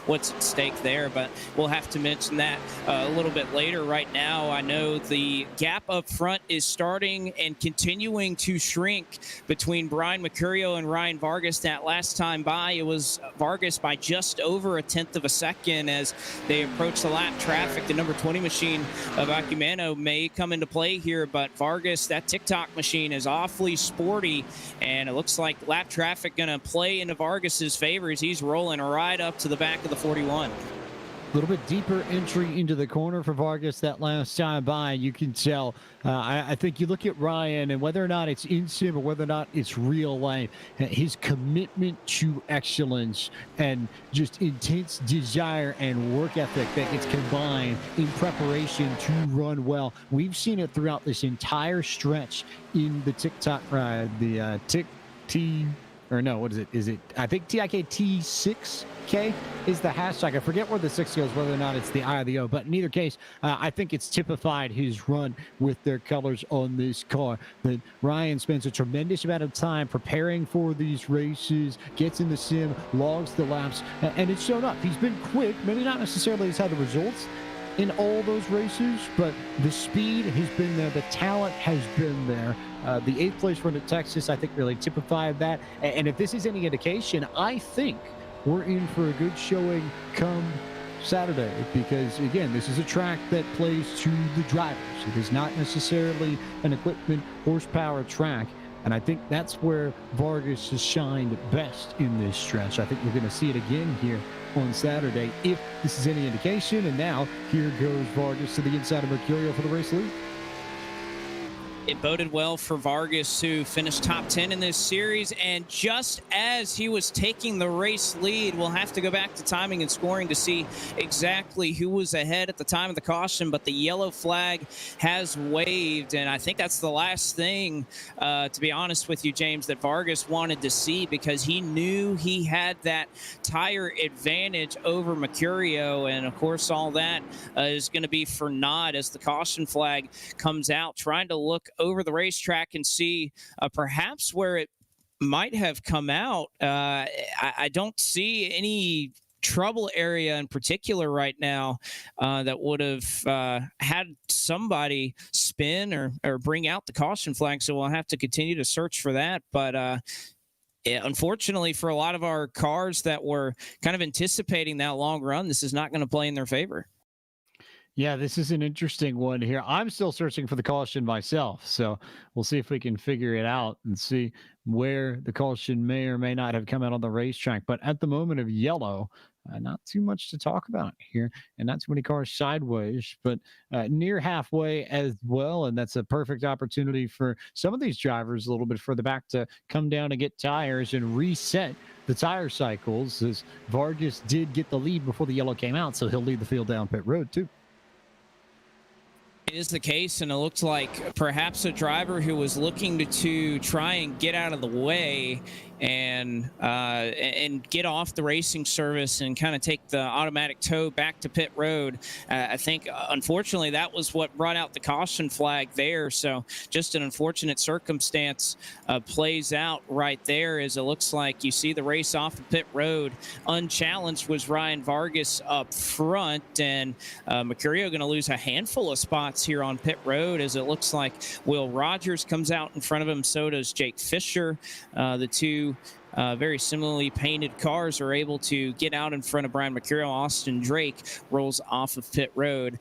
what's at stake there, but we'll have to mention that a little bit later. Right now, I know the gap up front is starting and continuing to shrink between Brian Mercurio and Ryan Vargas. That last time by, it was Vargas by just over a 1/10 of a second as they approach the lap traffic. The number 20 machine of Acumano may come into play here, but Vargas, that TikTok machine, is awfully sporty, and it looks like lap traffic going to play into Vargas's favor as he's rolling right up to the back of the 41. A little bit deeper entry into the corner for Vargas that last time by. You can tell. I think you look at Ryan, and whether or not it's in sim or whether or not it's real life, his commitment to excellence and just intense desire and work ethic that gets combined in preparation to run well. We've seen it throughout this entire stretch in the TikTok ride, the what is it? Is it, I think TIKT6K is the hashtag. I forget where the 6 goes, whether or not it's the I or the O. But in either case, I think it's typified his run with their colors on this car. That Ryan spends a tremendous amount of time preparing for these races, gets in the sim, logs the laps, and it's shown up. He's been quick. Maybe not necessarily has had the results in all those races, but the speed has been there. The talent has been there. The 8th place run at Texas, I think, really typified that. And if this is any indication, I think we're in for a good showing come Saturday, because, again, this is a track that plays to the drivers. It is not necessarily an equipment horsepower track. And I think that's where Vargas has shined best in this stretch. I think we're going to see it again here on Saturday, if this is any indication. And now here goes Vargas to the inside of Mercurio for the race lead. It boded well for Vargas, who finished top 10 in this series. And just as he was taking the race lead, we'll have to go back to timing and scoring to see exactly who was ahead at the time of the caution. But the yellow flag has waved. And I think that's the last thing, to be honest with you, James, that Vargas wanted to see, because he knew he had that tire advantage over Mercurio. And of course, all that is going to be for naught as the caution flag comes out, trying to look over the racetrack and see perhaps where it might have come out. I don't see any trouble area in particular right now that would have had somebody spin or bring out the caution flag. So we'll have to continue to search for that. But unfortunately, for a lot of our cars that were kind of anticipating that long run, this is not going to play in their favor. Yeah, this is an interesting one here. I'm still searching for the caution myself, so we'll see if we can figure it out and see where the caution may or may not have come out on the racetrack. But at the moment of yellow, not too much to talk about here, and not too many cars sideways, but near halfway as well. And that's a perfect opportunity for some of these drivers a little bit further back to come down and get tires and reset the tire cycles, as Vargas did get the lead before the yellow came out, so he'll lead the field down pit road too. Is the case, and it looks like perhaps a driver who was looking to try and get out of the way and get off the racing service and kind of take the automatic tow back to pit road. I think, unfortunately, that was what brought out the caution flag there. So just an unfortunate circumstance plays out right there, as it looks like you see the race off of pit road. Unchallenged was Ryan Vargas up front, and Mercurio going to lose a handful of spots here on pit road, as it looks like Will Rogers comes out in front of him. So does Jake Fisher. The two very similarly painted cars are able to get out in front of Brian Mercurio. Austin Drake rolls off of pit road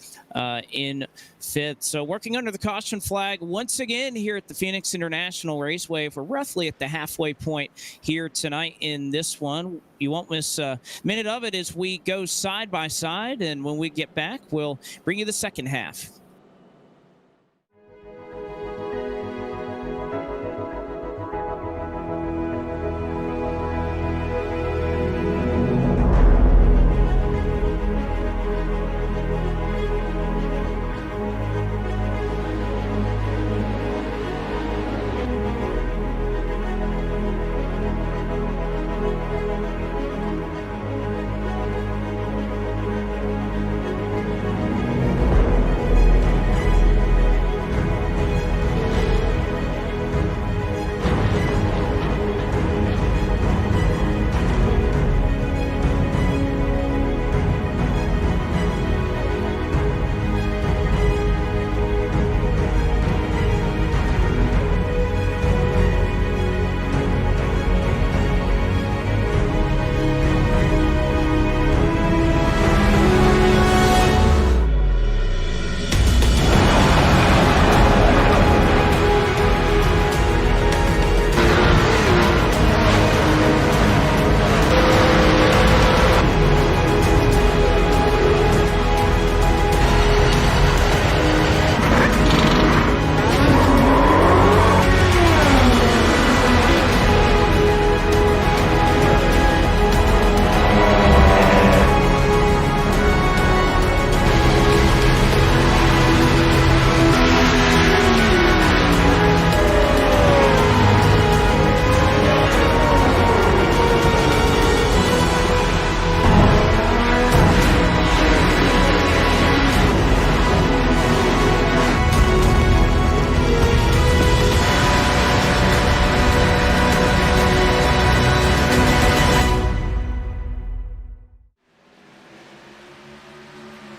in fifth. So working under the caution flag once again here at the Phoenix International Raceway. We're roughly at the halfway point here tonight in this one. You won't miss a minute of it as we go side by side. And when we get back, we'll bring you the second half.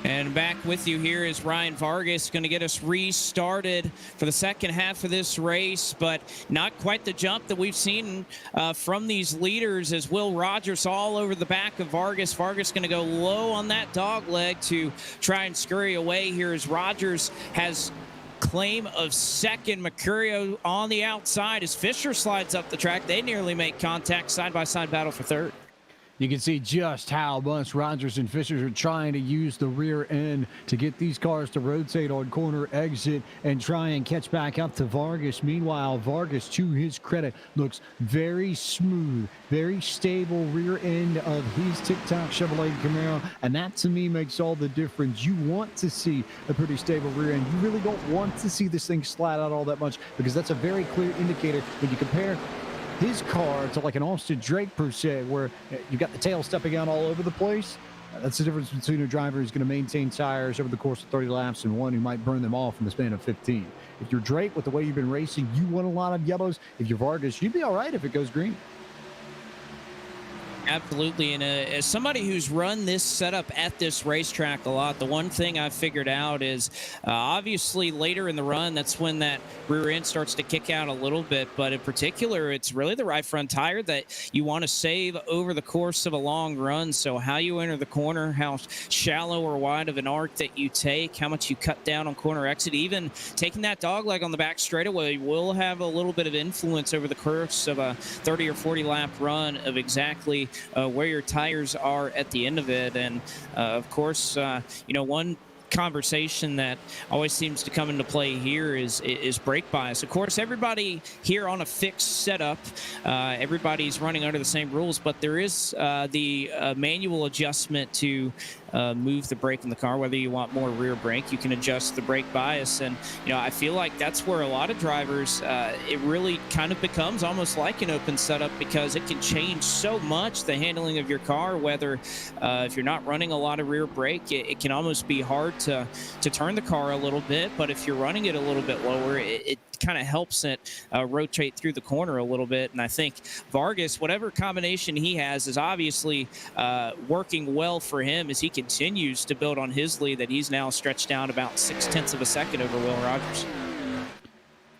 And back with you here is Ryan Vargas, going to get us restarted for the second half of this race, but not quite the jump that we've seen from these leaders, as Will Rogers all over the back of Vargas. Vargas going to go low on that dog leg to try and scurry away here, as Rogers has claim of second. Mercurio on the outside as Fisher slides up the track. They nearly make contact. Side-by-side battle for third. You can see just how much Rogers and Fishers are trying to use the rear end to get these cars to rotate on corner exit and try and catch back up to Vargas. Meanwhile, Vargas, to his credit, looks very smooth, very stable rear end of his TikTok Chevrolet Camaro, and that to me makes all the difference. You want to see a pretty stable rear end. You really don't want to see this thing slide out all that much, because that's a very clear indicator when you compare his car to like an Austin Drake per se, where you got the tail stepping out all over the place. That's the difference between a driver who's going to maintain tires over the course of 30 laps and one who might burn them off in the span of 15. If you're Drake, with the way you've been racing, you want a lot of yellows. If you're Vargas, you'd be all right if it goes green. Absolutely. And as somebody who's run this setup at this racetrack a lot, the one thing I've figured out is obviously later in the run, that's when that rear end starts to kick out a little bit. But in particular, it's really the right front tire that you want to save over the course of a long run. So how you enter the corner, how shallow or wide of an arc that you take, how much you cut down on corner exit, even taking that dog leg on the back straightaway will have a little bit of influence over the course of a 30 or 40 lap run of exactly where your tires are at the end of it. And of course, one conversation that always seems to come into play here is brake bias. Of course, everybody here on a fixed setup, everybody's running under the same rules, but there is the manual adjustment to move the brake in the car. Whether you want more rear brake, you can adjust the brake bias. And I feel like that's where a lot of drivers, it really kind of becomes almost like an open setup, because it can change so much the handling of your car. Whether if you're not running a lot of rear brake, it can almost be hard to turn the car a little bit. But if you're running it a little bit lower, it kind of helps it rotate through the corner a little bit. And I think Vargas, whatever combination he has, is obviously working well for him as he continues to build on his lead that he's now stretched out about 0.6 of a second over Will Rogers.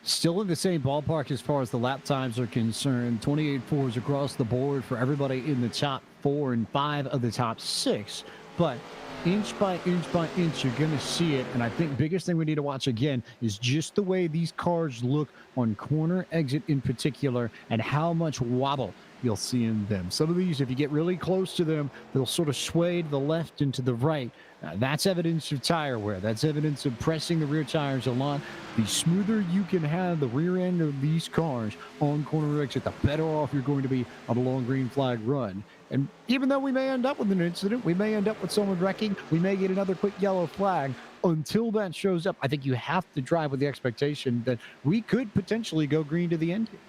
Still in the same ballpark as far as the lap times are concerned. 28.4s across the board for everybody in the top 4 and 5 of the top 6. But inch by inch by inch, you're going to see it. And I think biggest thing we need to watch again is just the way these cars look on corner exit in particular, and how much wobble you'll see in them. Some of these, if you get really close to them, they'll sort of sway to the left and to the right. That's evidence of tire wear. That's evidence of pressing the rear tires a lot. The smoother you can have the rear end of these cars on corner exit, the better off you're going to be on a long green flag run. And even though we may end up with an incident, we may end up with someone wrecking, we may get another quick yellow flag. Until that shows up, I think you have to drive with the expectation that we could potentially go green to the end here.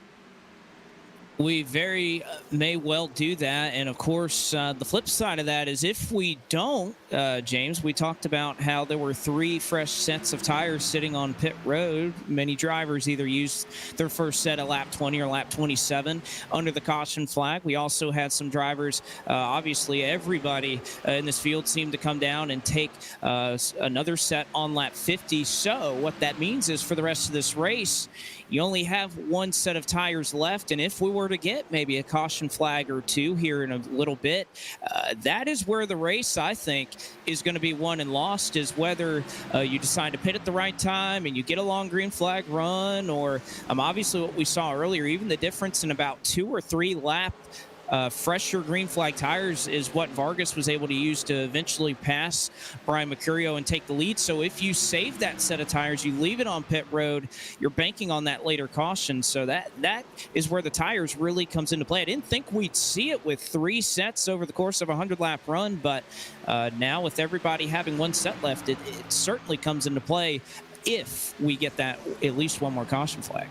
We very may well do that. And of course, the flip side of that is if we don't, James, we talked about how there were 3 fresh sets of tires sitting on pit road. Many drivers either used their first set at lap 20 or lap 27 under the caution flag. We also had some drivers, obviously everybody in this field seemed to come down and take another set on lap 50. So what that means is for the rest of this race, you only have 1 set of tires left. And if we were to get maybe a caution flag or 2 here in a little bit, that is where the race, I think, is going to be won and lost, is whether you decide to pit at the right time and you get a long green flag run, or obviously what we saw earlier, even the difference in about 2 or 3 lap fresher green flag tires is what Vargas was able to use to eventually pass Brian Mercurio and take the lead. So if you save that set of tires, you leave it on pit road, you're banking on that later caution. So that is where the tires really comes into play. I didn't think we'd see it with 3 sets over the course of a 100-lap run, but now with everybody having 1 set left, it certainly comes into play if we get that at least 1 more caution flag.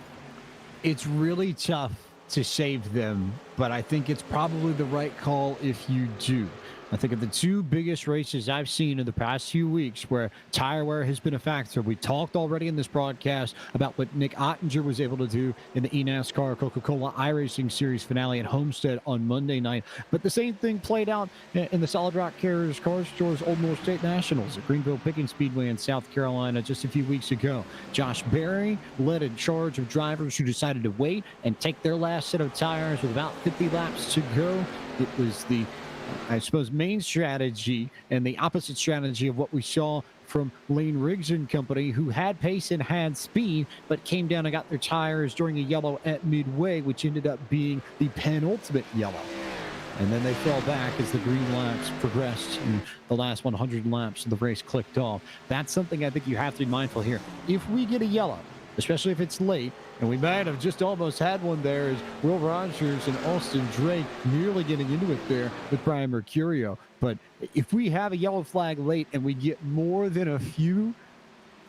It's really tough to save them, but I think it's probably the right call if you do. I think of the 2 biggest races I've seen in the past few weeks where tire wear has been a factor. We talked already in this broadcast about what Nick Ottinger was able to do in the eNASCAR Coca-Cola iRacing Series finale at Homestead on Monday night. But the same thing played out in the Solid Rock Carriers Car Stores Old North State Nationals at Greenville Picking Speedway in South Carolina just a few weeks ago. Josh Berry led a charge of drivers who decided to wait and take their last set of tires with about 50 laps to go. It was the main strategy and the opposite strategy of what we saw from Lane Riggs and company, who had pace and had speed, but came down and got their tires during a yellow at midway, which ended up being the penultimate yellow. and then they fell back as the green laps progressed and the last 100 laps of the race clicked off. That's something I think you have to be mindful here. If we get a yellow, especially if it's late, and we might have just almost had one there, as Will Rogers and Austin Drake nearly getting into it there with Brian Mercurio. But if we have a yellow flag late and we get more than a few,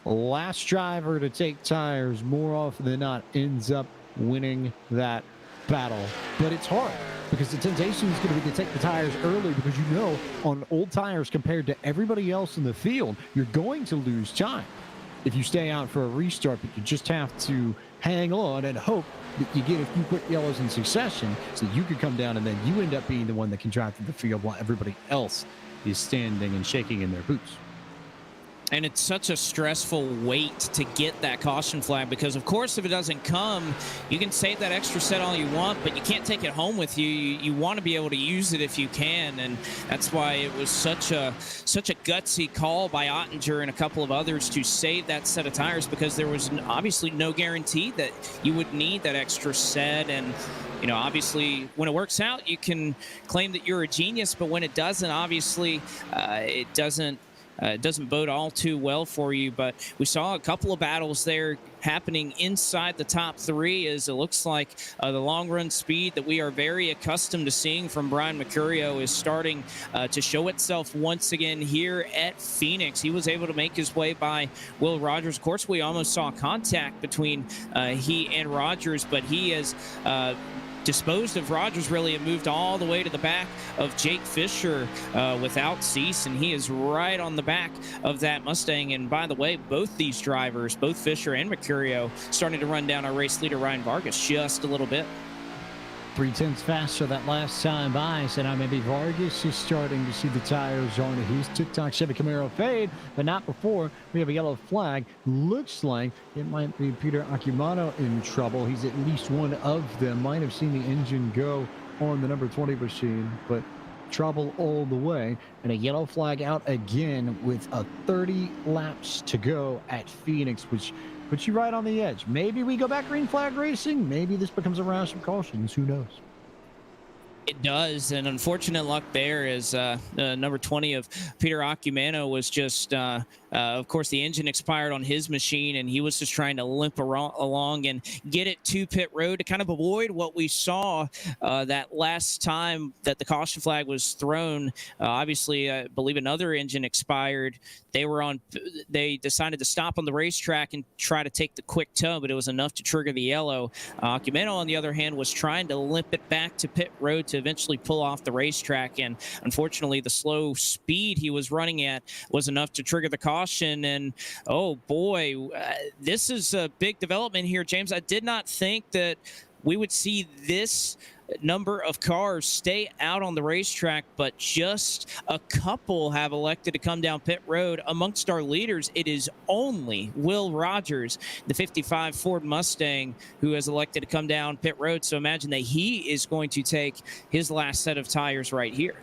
last driver to take tires more often than not ends up winning that battle. But it's hard because the temptation is going to be to take the tires early, because you know on old tires compared to everybody else in the field, you're going to lose time if you stay out for a restart. But you just have to hang on and hope that you get a few quick yellows in succession so that you can come down and then you end up being the one that can drive through the field while everybody else is standing and shaking in their boots. And it's such a stressful wait to get that caution flag, because of course if it doesn't come, you can save that extra set all you want, but you can't take it home with you. You want to be able to use it if you can, and that's why it was such a gutsy call by Ottinger and a couple of others to save that set of tires, because there was obviously no guarantee that you would need that extra set. And you know, obviously, when it works out, you can claim that you're a genius, but when it doesn't, obviously, it doesn't bode all too well for you. But we saw a couple of battles there happening inside the top three, as it looks like the long run speed that we are very accustomed to seeing from Brian Mercurio is starting to show itself once again here at Phoenix. He was able to make his way by Will Rogers. Of course, we almost saw contact between he and Rogers, but he has disposed of Rogers really and moved all the way to the back of Jake Fisher without cease, and he is right on the back of that Mustang. And by the way, both these drivers, both Fisher and Mercurio, starting to run down our race leader Ryan Vargas just a little bit. 3/10 faster that last time by. So now maybe Vargas is starting to see the tires on his TikTok Chevy Camaro fade, but not before we have a yellow flag. Looks like it might be Peter Acumano in trouble. He's at least one of them. Might have seen the engine go on the number 20 machine, but trouble all the way. And a yellow flag out again with a 30 laps to go at Phoenix, which puts you right on the edge. Maybe we go back green flag racing. Maybe this becomes a round of cautions. Who knows? It does, and unfortunate luck there is number 20 of Peter Acumano was just, of course, the engine expired on his machine, and he was just trying to limp along and get it to pit road to kind of avoid what we saw that last time that the caution flag was thrown. Obviously, I believe another engine expired. They decided to stop on the racetrack and try to take the quick tow, but it was enough to trigger the yellow. Acumano, on the other hand, was trying to limp it back to pit road to eventually pull off the racetrack, and unfortunately the slow speed he was running at was enough to trigger the caution. And oh boy, this is a big development here, James. I did not think that we would see this number of cars stay out on the racetrack, but just a couple have elected to come down pit road. Amongst our leaders, it is only Will Rogers, the 55 Ford Mustang, who has elected to come down pit road. So imagine that he is going to take his last set of tires right here.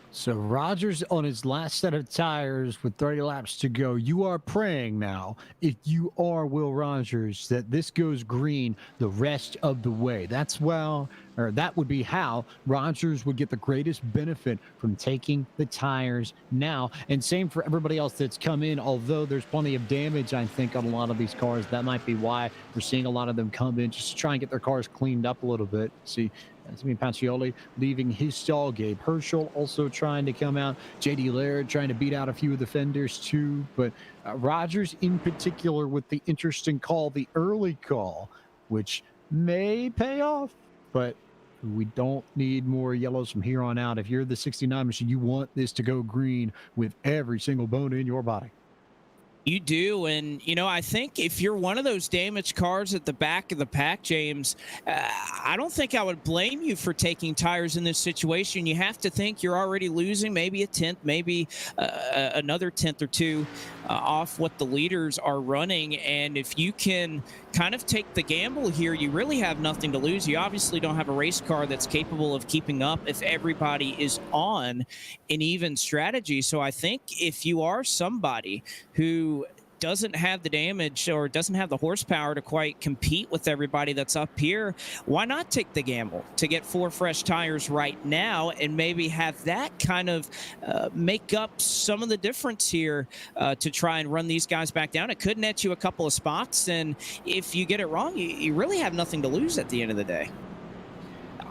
So Rogers on his last set of tires with 30 laps to go. You are praying now, if you are Will Rogers, that this goes green the rest of the way. That would be how Rogers would get the greatest benefit from taking the tires now. And same for everybody else that's come in, although there's plenty of damage, I think, on a lot of these cars. That might be why we're seeing a lot of them come in just to try and get their cars cleaned up a little bit. See, Pacioli leaving his stall. Gabe Herschel also trying to come out. JD Laird trying to beat out a few of the fenders too. But Rogers in particular with the interesting call, the early call, which may pay off, but we don't need more yellows from here on out. If you're the 69 machine, you want this to go green with every single bone in your body. You do, and I think if you're one of those damaged cars at the back of the pack, James, I don't think I would blame you for taking tires in this situation. You have to think you're already losing maybe a tenth, maybe another tenth or two off what the leaders are running, and if you can kind of take the gamble here, you really have nothing to lose. You obviously don't have a race car that's capable of keeping up if everybody is on an even strategy. So I think if you are somebody who doesn't have the damage or doesn't have the horsepower to quite compete with everybody that's up here, why not take the gamble to get 4 fresh tires right now and maybe have that kind of make up some of the difference here to try and run these guys back down? It could net you a couple of spots, and if you get it wrong, you really have nothing to lose at the end of the day.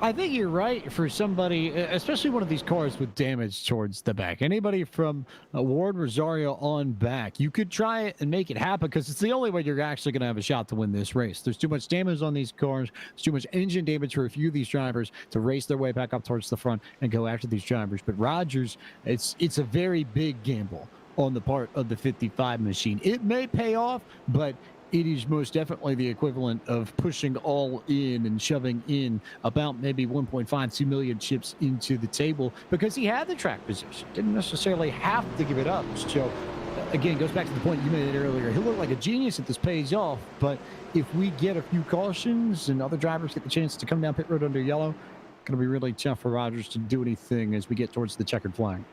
I think you're right for somebody, especially one of these cars with damage towards the back. Anybody from Ward Rosario on back, you could try it and make it happen because it's the only way you're actually going to have a shot to win this race. There's too much damage on these cars. There's too much engine damage for a few of these drivers to race their way back up towards the front and go after these drivers. But Rogers, it's a very big gamble on the part of the 55 machine. It may pay off, but it is most definitely the equivalent of pushing all in and shoving in about maybe 1.52 million chips into the table because he had the track position. Didn't necessarily have to give it up. So, again, goes back to the point you made earlier. He'll look like a genius if this pays off, but if we get a few cautions and other drivers get the chance to come down pit road under yellow, it's going to be really tough for Rogers to do anything as we get towards the checkered flag.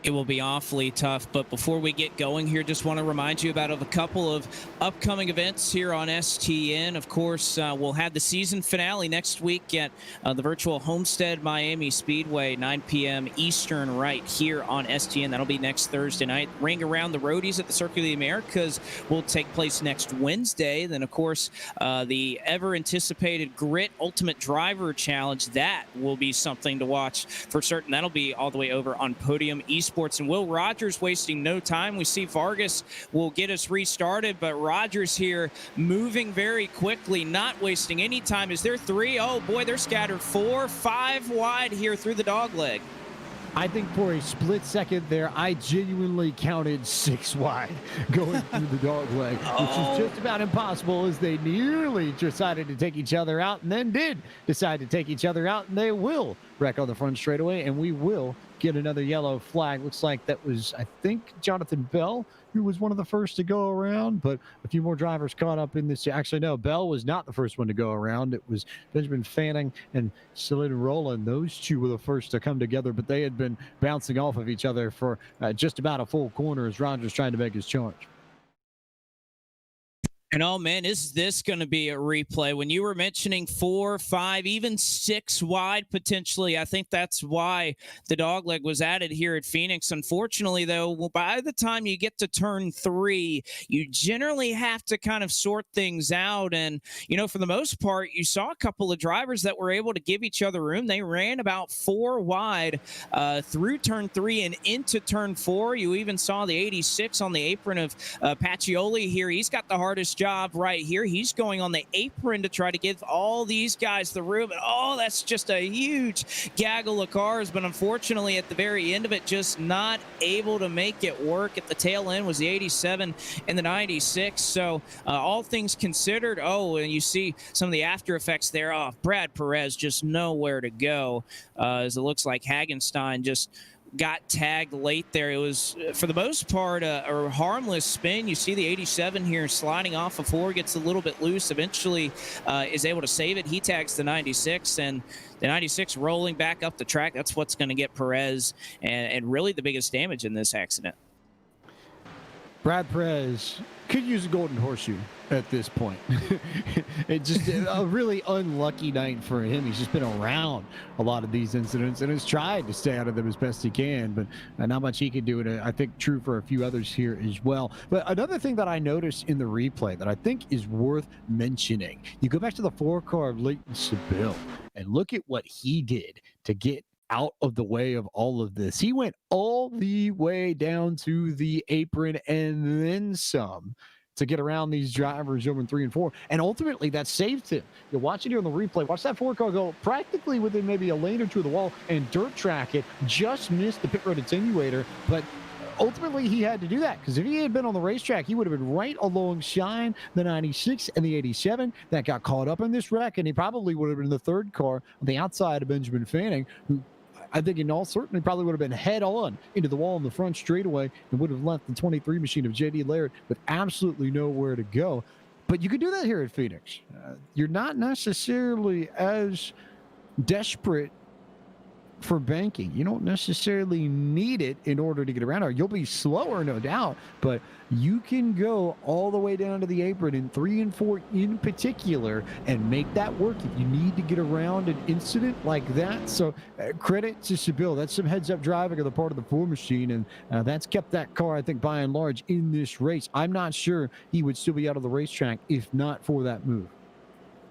It will be awfully tough. But before we get going here, just want to remind you about a couple of upcoming events here on STN. Of course, we'll have the season finale next week at the virtual Homestead Miami Speedway, 9 p.m. Eastern, right here on STN. That'll be next Thursday night. Ring Around the Roadies at the Circuit of the Americas will take place next Wednesday. Then, of course, the ever-anticipated Grit Ultimate Driver Challenge, that will be something to watch for certain. That'll be all the way over on Podium Esports. And Will Rogers wasting no time. We see Vargas will get us restarted, but Rogers here moving very quickly, not wasting any time. Is there 3? Oh, boy, they're scattered 4, 5 wide here through the dog leg. I think for a split second there, I genuinely counted 6 wide going through the dog leg, which is just about impossible as they nearly decided to take each other out and then did decide to take each other out, and they will wreck on the front straightaway, and we will get another yellow flag. Looks like that was, I think, Jonathan Bell, who was one of the first to go around, but a few more drivers caught up in this. Actually, no, Bell was not the first one to go around. It was Benjamin Fanning and Celine Rowland. Those two were the first to come together, but they had been bouncing off of each other for just about a full corner as Rogers trying to make his charge. And oh man, is this going to be a replay? When you were mentioning 4, 5, even 6 wide potentially, I think that's why the dogleg was added here at Phoenix. Unfortunately, though, by the time you get to turn 3, you generally have to kind of sort things out. And, you know, for the most part, you saw a couple of drivers that were able to give each other room. They ran about 4 wide through turn 3 and into turn 4. You even saw the 86 on the apron of Pacioli here. He's got the hardest job right here. He's going on the apron to try to give all these guys the room. And oh, that's just a huge gaggle of cars. But unfortunately, at the very end of it, just not able to make it work. At the tail end was the 87 and the 96. So all things considered, oh, and you see some of the after effects there. Oh, Brad Perez just nowhere to go, as it looks like Hagenstein just got tagged late there. It was, for the most part, a harmless spin. You see the 87 here sliding off of 4, gets a little bit loose, eventually is able to save it. He tags the 96, and the 96 rolling back up the track. That's what's going to get Perez and really the biggest damage in this accident. Brad Perez could use a golden horseshoe at this point. It's just a really unlucky night for him. He's just been around a lot of these incidents and has tried to stay out of them as best he can, but not much he can do. And I think true for a few others here as well. But another thing that I noticed in the replay that I think is worth mentioning, you go back to the 4-car of Leighton Seville and look at what he did to get out of the way of all of this. He went all the way down to the apron and then some to get around these drivers over in 3 and 4. And ultimately that saved him. You're watching here on the replay. Watch that 4-car go practically within maybe a lane or two of the wall and dirt track it. Just missed the pit road attenuator, but ultimately he had to do that because if he had been on the racetrack, he would have been right alongside the 96 and the 87 that got caught up in this wreck, and he probably would have been the 3rd car on the outside of Benjamin Fanning, who I think in all certainty probably would have been head on into the wall in the front straightaway and would have left the 23 machine of JD Laird with absolutely nowhere to go. But you can do that here at Phoenix. You're not necessarily as desperate for banking. You don't necessarily need it in order to get around her. You'll be slower, no doubt, but you can go all the way down to the apron in 3 and 4 in particular and make that work if you need to get around an incident like that. So credit to Seville. That's some heads-up driving on the part of the 4 machine, and that's kept that car, I think, by and large in this race. I'm not sure he would still be out of the racetrack if not for that move.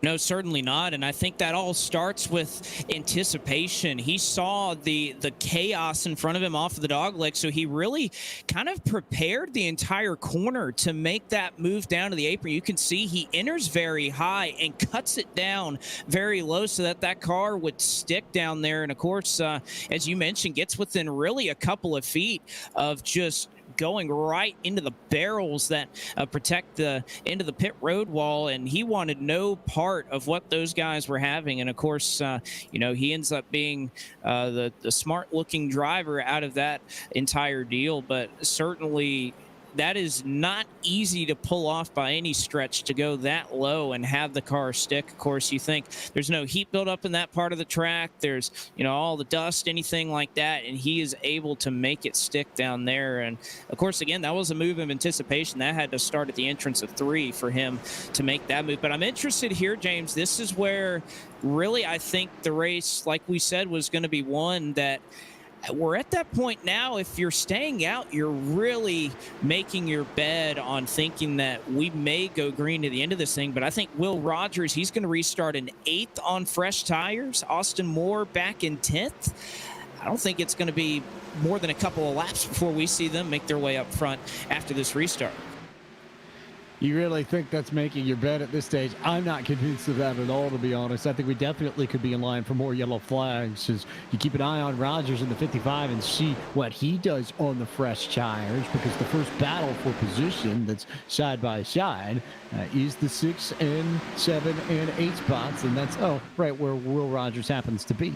No, certainly not. And I think that all starts with anticipation. He saw the chaos in front of him off of the dogleg, so he really kind of prepared the entire corner to make that move down to the apron. You can see he enters very high and cuts it down very low so that that car would stick down there. And of course, as you mentioned, gets within really a couple of feet of just going right into the barrels that protect the end of the pit road wall, and he wanted no part of what those guys were having. And of course, he ends up being the smart looking driver out of that entire deal. But certainly that is not easy to pull off by any stretch, to go that low and have the car stick. Of course, you think there's no heat buildup in that part of the track. There's, all the dust, anything like that. And he is able to make it stick down there. And of course, again, that was a move of anticipation. That had to start at the entrance of 3 for him to make that move. But I'm interested here, James. This is where really I think the race, like we said, was going to be one that we're at that point now. If you're staying out, you're really making your bed on thinking that we may go green to the end of this thing. But I think Will Rogers, he's going to restart in 8th on fresh tires. Austin Moore back in 10th. I don't think it's going to be more than a couple of laps before we see them make their way up front after this restart. You really think that's making your bet at this stage? I'm not convinced of that at all, to be honest. I think we definitely could be in line for more yellow flags as you keep an eye on Rogers in the 55 and see what he does on the fresh tires, because the first battle for position that's side by side is the 6 and 7 and 8 spots, and that's, right where Will Rogers happens to be.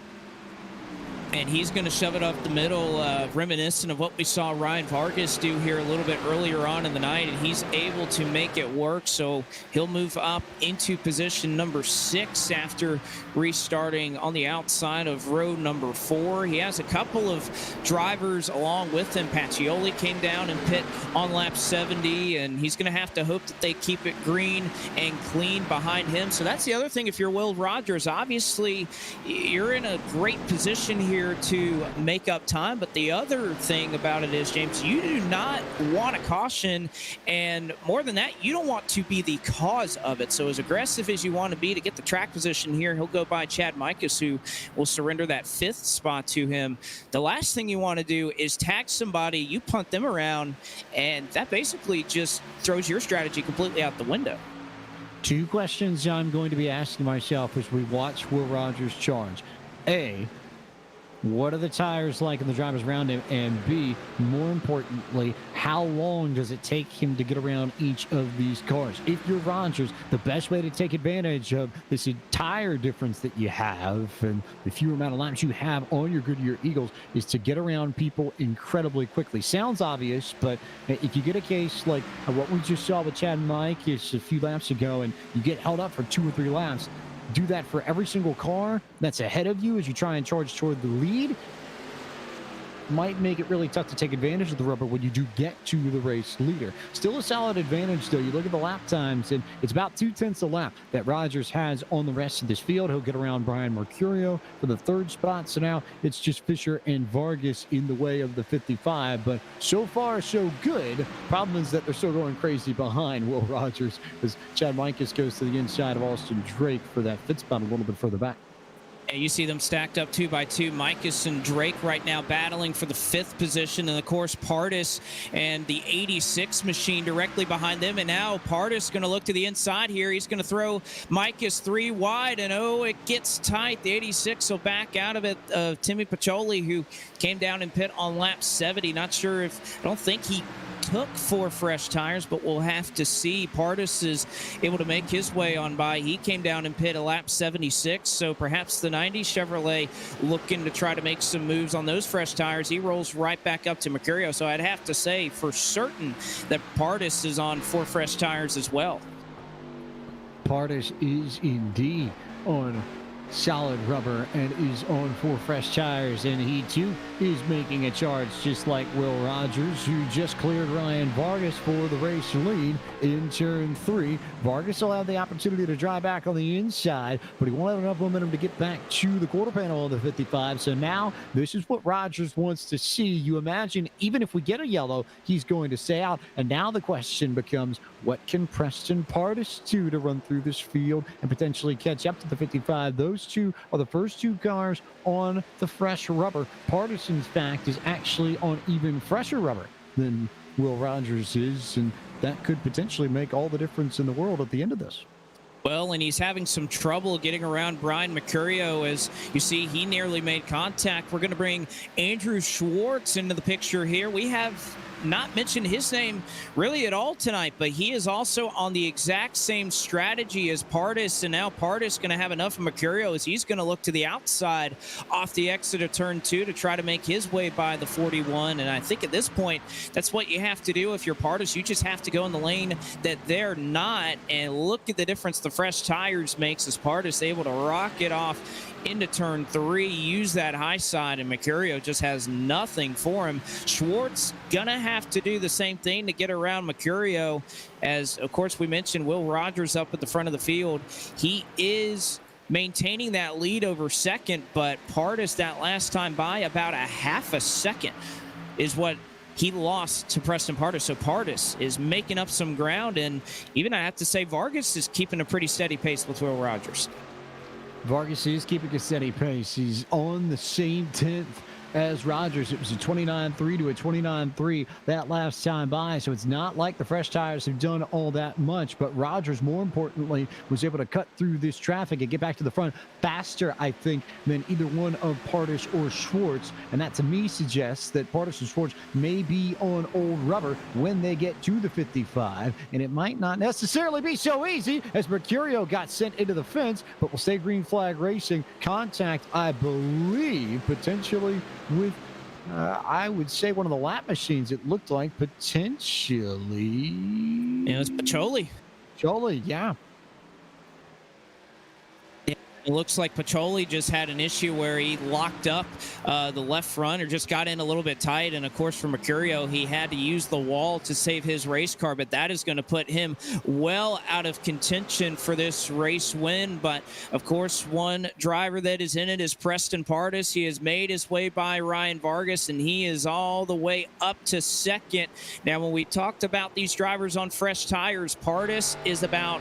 And he's going to shove it up the middle, reminiscent of what we saw Ryan Vargas do here a little bit earlier on in the night, and he's able to make it work. So he'll move up into position number 6 after restarting on the outside of row number 4. He has a couple of drivers along with him. Pacioli came down and pit on lap 70, and he's going to have to hope that they keep it green and clean behind him. So that's the other thing. If you're Will Rogers, obviously you're in a great position here to make up time. But the other thing about it is, James, you do not want a caution, and more than that, you don't want to be the cause of it. So as aggressive as you want to be to get the track position here, he'll go by Chad Mikas, who will surrender that 5th spot to him. The last thing you want to do is tag somebody, you punt them around, and that basically just throws your strategy completely out the window. 2 questions I'm going to be asking myself as we watch Will Rogers charge. A, what are the tires like in the drivers around him? And B, more importantly, how long does it take him to get around each of these cars? If you're Rogers, the best way to take advantage of this entire difference that you have and the fewer amount of laps you have on your Goodyear Eagles is to get around people incredibly quickly. Sounds obvious, but if you get a case like what we just saw with Chad Mikas a few laps ago and you get held up for 2 or 3 laps, do that for every single car that's ahead of you as you try and charge toward the lead, might make it really tough to take advantage of the rubber when you do get to the race leader. Still a solid advantage, though. You look at the lap times, and it's about 2/10 a lap that Rogers has on the rest of this field. He'll get around Brian Mercurio for the 3rd spot. So now it's just Fisher and Vargas in the way of the 55. But so far, so good. Problem is that they're still going crazy behind Will Rogers as Chad Mikas goes to the inside of Austin Drake for that 5th spot a little bit further back. And you see them stacked up 2 by 2. Mikas and Drake right now battling for the 5th position. And, of course, Pardis and the 86 machine directly behind them. And now Pardis going to look to the inside here. He's going to throw Mikas 3 wide. And, it gets tight. The 86 will back out of it. Timmy Pacioli, who came down and pit on lap 70. Not sure if – I don't think he took 4 fresh tires, but we'll have to see. Pardis is able to make his way on by. He came down and pit a lap 76, so perhaps the 90 Chevrolet looking to try to make some moves on those fresh tires. He rolls right back up to Mercurio, so I'd have to say for certain that Pardis is on 4 fresh tires as well. Pardis is indeed on solid rubber and is on 4 fresh tires, and he too is making a charge just like Will Rogers, who just cleared Ryan Vargas for the race lead in turn 3. Vargas will have the opportunity to drive back on the inside, but he won't have enough momentum to get back to the quarter panel of the 55. So now this is what Rogers wants to see. You imagine even if we get a yellow, he's going to stay out. And now the question becomes, what can Preston Pardus do to run through this field and potentially catch up to the 55? Those two are the first 2 cars on the fresh rubber. Pardus, in fact, is actually on even fresher rubber than Will Rogers is, and that could potentially make all the difference in the world at the end of this. Well, and he's having some trouble getting around Brian Mercurio. As you see, he nearly made contact. We're going to bring Andrew Schwartz into the picture here. We have not mentioned his name really at all tonight, but he is also on the exact same strategy as Pardus, and now Pardus going to have enough of Mercurio as he's going to look to the outside off the exit of turn 2 to try to make his way by the 41. And I think at this point, that's what you have to do if you're Pardus. You just have to go in the lane that they're not, and look at the difference the fresh tires makes as Pardus able to rock it off into turn 3, use that high side, and Mercurio just has nothing for him. Schwartz gonna have to do the same thing to get around Mercurio, as of course we mentioned Will Rogers up at the front of the field. He is maintaining that lead over second, but Pardus that last time by about a half a second is what he lost to Preston Pardus. So Pardus is making up some ground, and even I have to say Vargas is keeping a pretty steady pace with Will Rogers. Vargas is keeping a steady pace. He's on the same 10th as Rogers. It was a 29.3 to a 29.3 that last time by, so it's not like the fresh tires have done all that much, but Rogers, more importantly, was able to cut through this traffic and get back to the front faster, I think, than either one of Pardus or Schwartz, and that to me suggests that Pardus and Schwartz may be on old rubber when they get to the 55, and it might not necessarily be so easy as Mercurio got sent into the fence, but we'll stay green flag racing. Contact, I believe, potentially with I would say one of the lap machines. It looked like potentially it was Pacioli. Pacioli, yeah. It looks like Pacioli just had an issue where he locked up the left front or just got in a little bit tight. And, of course, for Mercurio, he had to use the wall to save his race car. But that is going to put him well out of contention for this race win. But, of course, one driver that is in it is Preston Pardus. He has made his way by Ryan Vargas, and he is all the way up to second. Now, when we talked about these drivers on fresh tires, Pardus is about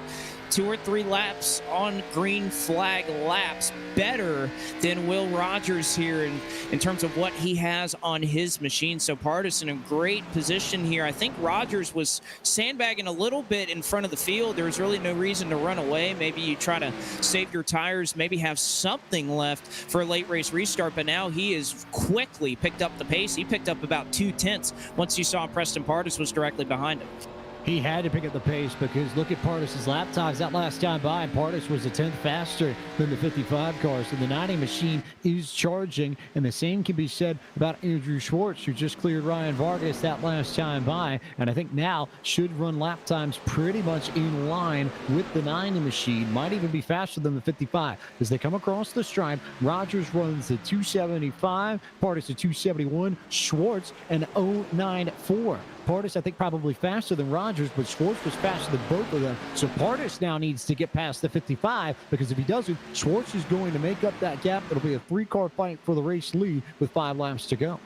2 or 3 laps on green flag laps better than Will Rogers here in terms of what he has on his machine. So Pardus in a great position here. I think Rogers was sandbagging a little bit in front of the field. There was really no reason to run away. Maybe you try to save your tires, maybe have something left for a late race restart, but now he is quickly picked up the pace. He picked up about 2/10 once you saw Preston Pardus was directly behind him. He had to pick up the pace because look at Pardus' lap times that last time by. Pardus was a 10th faster than the 55 car, so the 90 machine is charging, and the same can be said about Andrew Schwartz, who just cleared Ryan Vargas that last time by, and I think now should run lap times pretty much in line with the 90 machine, might even be faster than the 55. As they come across the stripe, Rogers runs the 275, Pardus a 271, Schwartz an 094. Pardus, I think, probably faster than Rogers, but Schwartz was faster than both of them. So Pardus now needs to get past the 55, because if he doesn't, Schwartz is going to make up that gap. It'll be a 3-car fight for the race lead with 5 laps to go.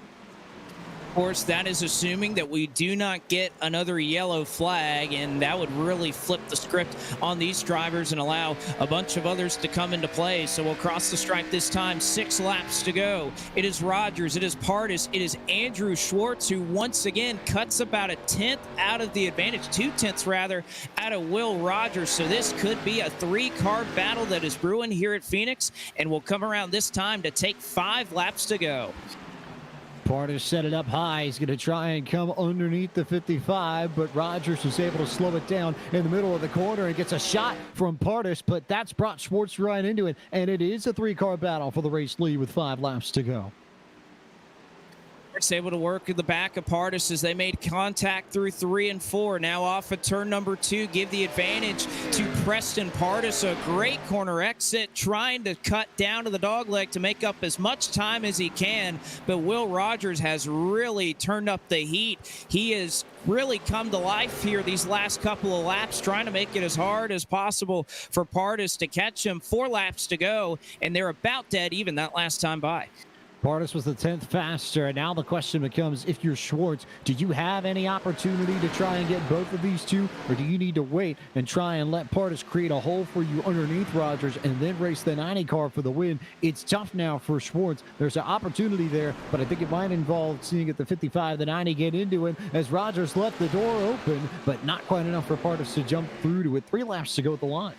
Of course, that is assuming that we do not get another yellow flag, and that would really flip the script on these drivers and allow a bunch of others to come into play. So we'll cross the stripe this time. 6 laps to go. It is Rogers, it is Pardus, it is Andrew Schwartz, who once again cuts about a 10th out of the advantage, 2/10 rather, out of Will Rogers. So this could be a 3-car battle that is brewing here at Phoenix, and will come around this time to take 5 laps to go. Pardus set it up high. He's going to try and come underneath the 55, but Rogers was able to slow it down in the middle of the corner and gets a shot from Pardus, but that's brought Schwartz right into it, and it is a 3-car battle for the race lead with 5 laps to go. It's able to work at the back of Pardis as they made contact through 3 and 4. Now off of turn number 2, give the advantage to Preston Pardis. A great corner exit, trying to cut down to the dog leg to make up as much time as he can. But Will Rogers has really turned up the heat. He has really come to life here these last couple of laps, trying to make it as hard as possible for Pardis to catch him. 4 laps to go, and they're about dead even that last time by. Pardis was the 10th faster, and now the question becomes, if you're Schwartz, do you have any opportunity to try and get both of these two, or do you need to wait and try and let Pardis create a hole for you underneath Rogers and then race the 90 car for the win? It's tough now for Schwartz. There's an opportunity there, but I think it might involve seeing at the 55, the 90 get into it as Rogers left the door open, but not quite enough for Pardis to jump through to it. 3 laps to go at the line.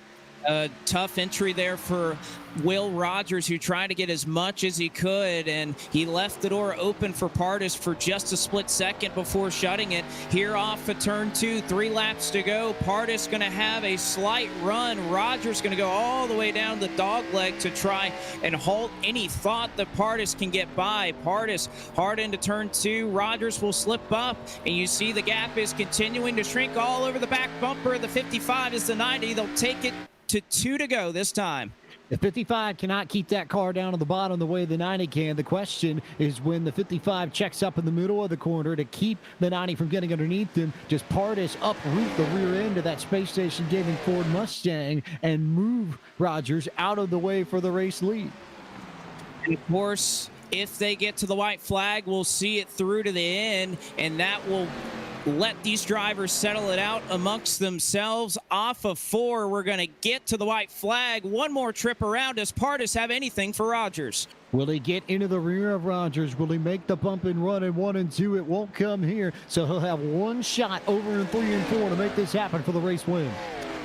A tough entry there for Will Rogers, who tried to get as much as he could, and he left the door open for Pardis for just a split second before shutting it. Here off of turn 2, 3 laps to go. Pardis going to have a slight run. Rogers going to go all the way down the dog leg to try and halt any thought that Pardis can get by. Pardis hard into turn 2. Rogers will slip up, and you see the gap is continuing to shrink all over the back bumper. The 55 is the 90. They'll take it to 2 to go this time. The 55 cannot keep that car down to the bottom the way the 90 can. The question is when the 55 checks up in the middle of the corner to keep the 90 from getting underneath them, does Pardis uproot the rear end of that space station giving Ford Mustang and move Rogers out of the way for the race lead? And of course, if they get to the white flag, we'll see it through to the end, and that will let these drivers settle it out amongst themselves. Off of 4, we're going to get to the white flag. One more trip around. Does Pardis have anything for Rogers? Will he get into the rear of Rogers? Will he make the bump and run in 1 and 2? It won't come here, so he'll have one shot over in 3 and 4 to make this happen for the race win.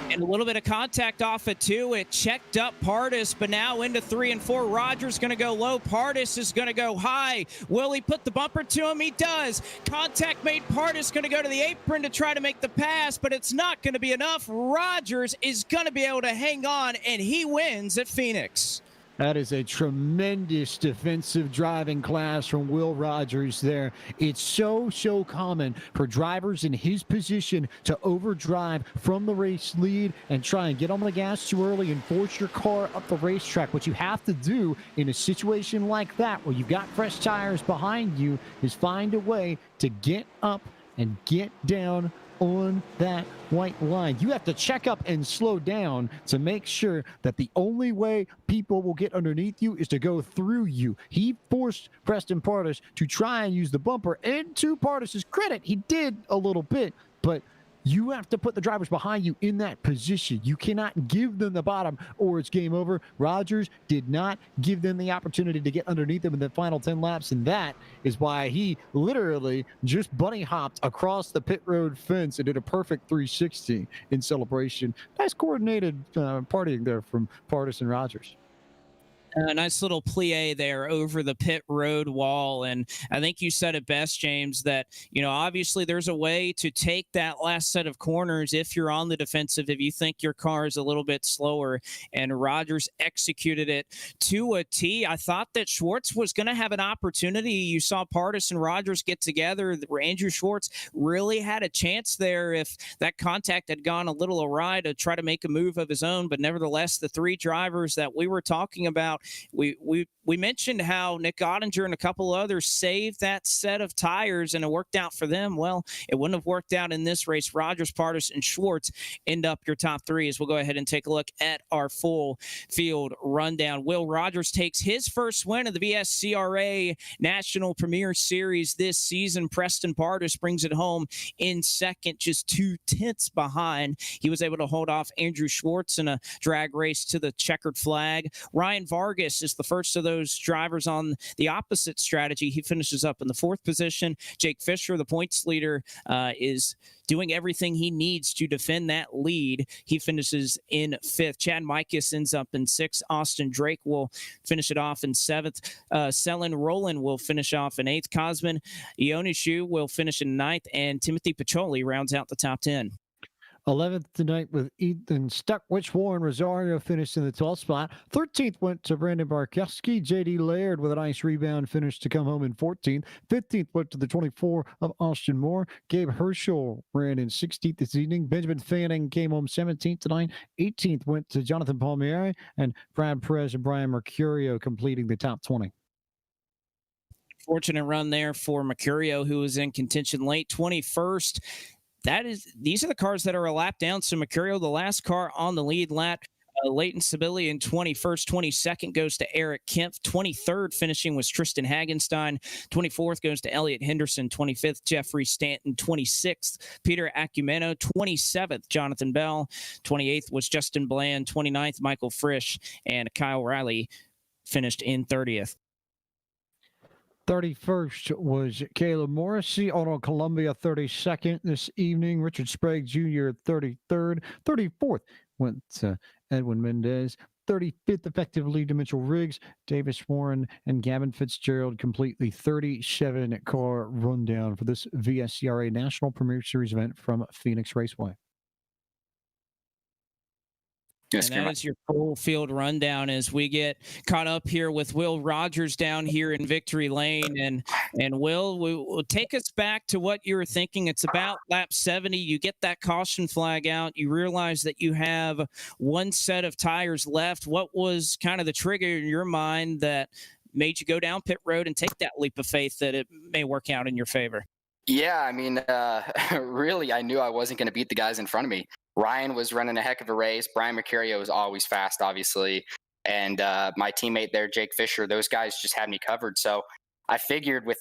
And a little bit of contact off at 2. It checked up Pardis, but now into 3 and 4. Rogers going to go low. Pardis is going to go high. Will he put the bumper to him? He does. Contact made. Pardis going to go to the apron to try to make the pass, but it's not going to be enough. Rogers is going to be able to hang on, and he wins at Phoenix. That is a tremendous defensive driving class from Will Rogers there. It's so common for drivers in his position to overdrive from the race lead and try and get on the gas too early and force your car up the racetrack. What you have to do in a situation like that, where you've got fresh tires behind you, is find a way to get up and get down on that white line. You have to check up and slow down to make sure that the only way people will get underneath you is to go through you. He forced Preston Pardis to try and use the bumper, and to Pardis' credit, he did a little bit, but you have to put the drivers behind you in that position. You cannot give them the bottom or it's game over. Rogers did not give them the opportunity to get underneath them in the final 10 laps, and that is why he literally just bunny hopped across the pit road fence and did a perfect 360 in celebration. Nice coordinated partying there from Pardis and Rogers. A nice little plie there over the pit road wall. And I think you said it best, James, that, obviously there's a way to take that last set of corners if you're on the defensive, if you think your car is a little bit slower. And Rogers executed it to a T. I thought that Schwartz was going to have an opportunity. You saw Pardis and Rogers get together. Andrew Schwartz really had a chance there if that contact had gone a little awry to try to make a move of his own. But nevertheless, the 3 drivers that we were talking about, we mentioned how Nick Ottinger and a couple others saved that set of tires and it worked out for them. Well, it wouldn't have worked out in this race. Rogers, Pardis, and Schwartz end up your top 3 as we'll go ahead and take a look at our full field rundown. Will Rogers takes his first win of the VSCRA National Premier Series this season. Preston Pardis brings it home in second, just 2/10 behind. He was able to hold off Andrew Schwartz in a drag race to the checkered flag. Ryan Vargas is the first of those drivers on the opposite strategy. He finishes up in the 4th position. Jake Fisher, the points leader, is doing everything he needs to defend that lead. He finishes in 5th. Chad Mikas ends up in 6th. Austin Drake will finish it off in 7th. Selin Rowland will finish off in 8th. Cosmin Ionishu will finish in 9th. And Timothy Pacholi rounds out the top 10. 11th tonight with Ethan Stuckwich. Warren Rosario finished in the 12th spot. 13th went to Brandon Barkowski. J.D. Laird with a nice rebound finish to come home in 14th. 15th went to the 24 of Austin Moore. Gabe Herschel ran in 16th this evening. Benjamin Fanning came home 17th tonight. 18th went to Jonathan Palmieri. And Brad Perez and Brian Mercurio completing the top 20. Fortunate run there for Mercurio, who was in contention late, 21st. These are the cars that are a lap down. So Mercurio, the last car on the lead lap. Leighton Sibilli in 21st. 22nd goes to Eric Kempf. 23rd finishing was Tristan Hagenstein. 24th goes to Elliot Henderson. 25th, Jeffrey Stanton. 26th, Peter Acumeno. 27th, Jonathan Bell. 28th was Justin Bland. 29th, Michael Frisch. And Kyle Riley finished in 30th. 31st was Caleb Morrissey. Auto Columbia 32nd this evening. Richard Sprague Jr. 33rd. 34th went to Edwin Mendez. 35th effectively to Mitchell Riggs. Davis Warren and Gavin Fitzgerald complete the 37-car rundown for this VSCRA National Premier Series event from Phoenix Raceway. And that is your full field rundown as we get caught up here with Will Rogers down here in Victory Lane. And Will, will take us back to what you were thinking. It's about lap 70. You get that caution flag out. You realize that you have one set of tires left. What was kind of the trigger in your mind that made you go down pit road and take that leap of faith that it may work out in your favor? Yeah, I mean, really, I knew I wasn't going to beat the guys in front of me. Ryan was running a heck of a race. Brian Mercurio was always fast, obviously. And my teammate there, Jake Fisher, those guys just had me covered. So I figured with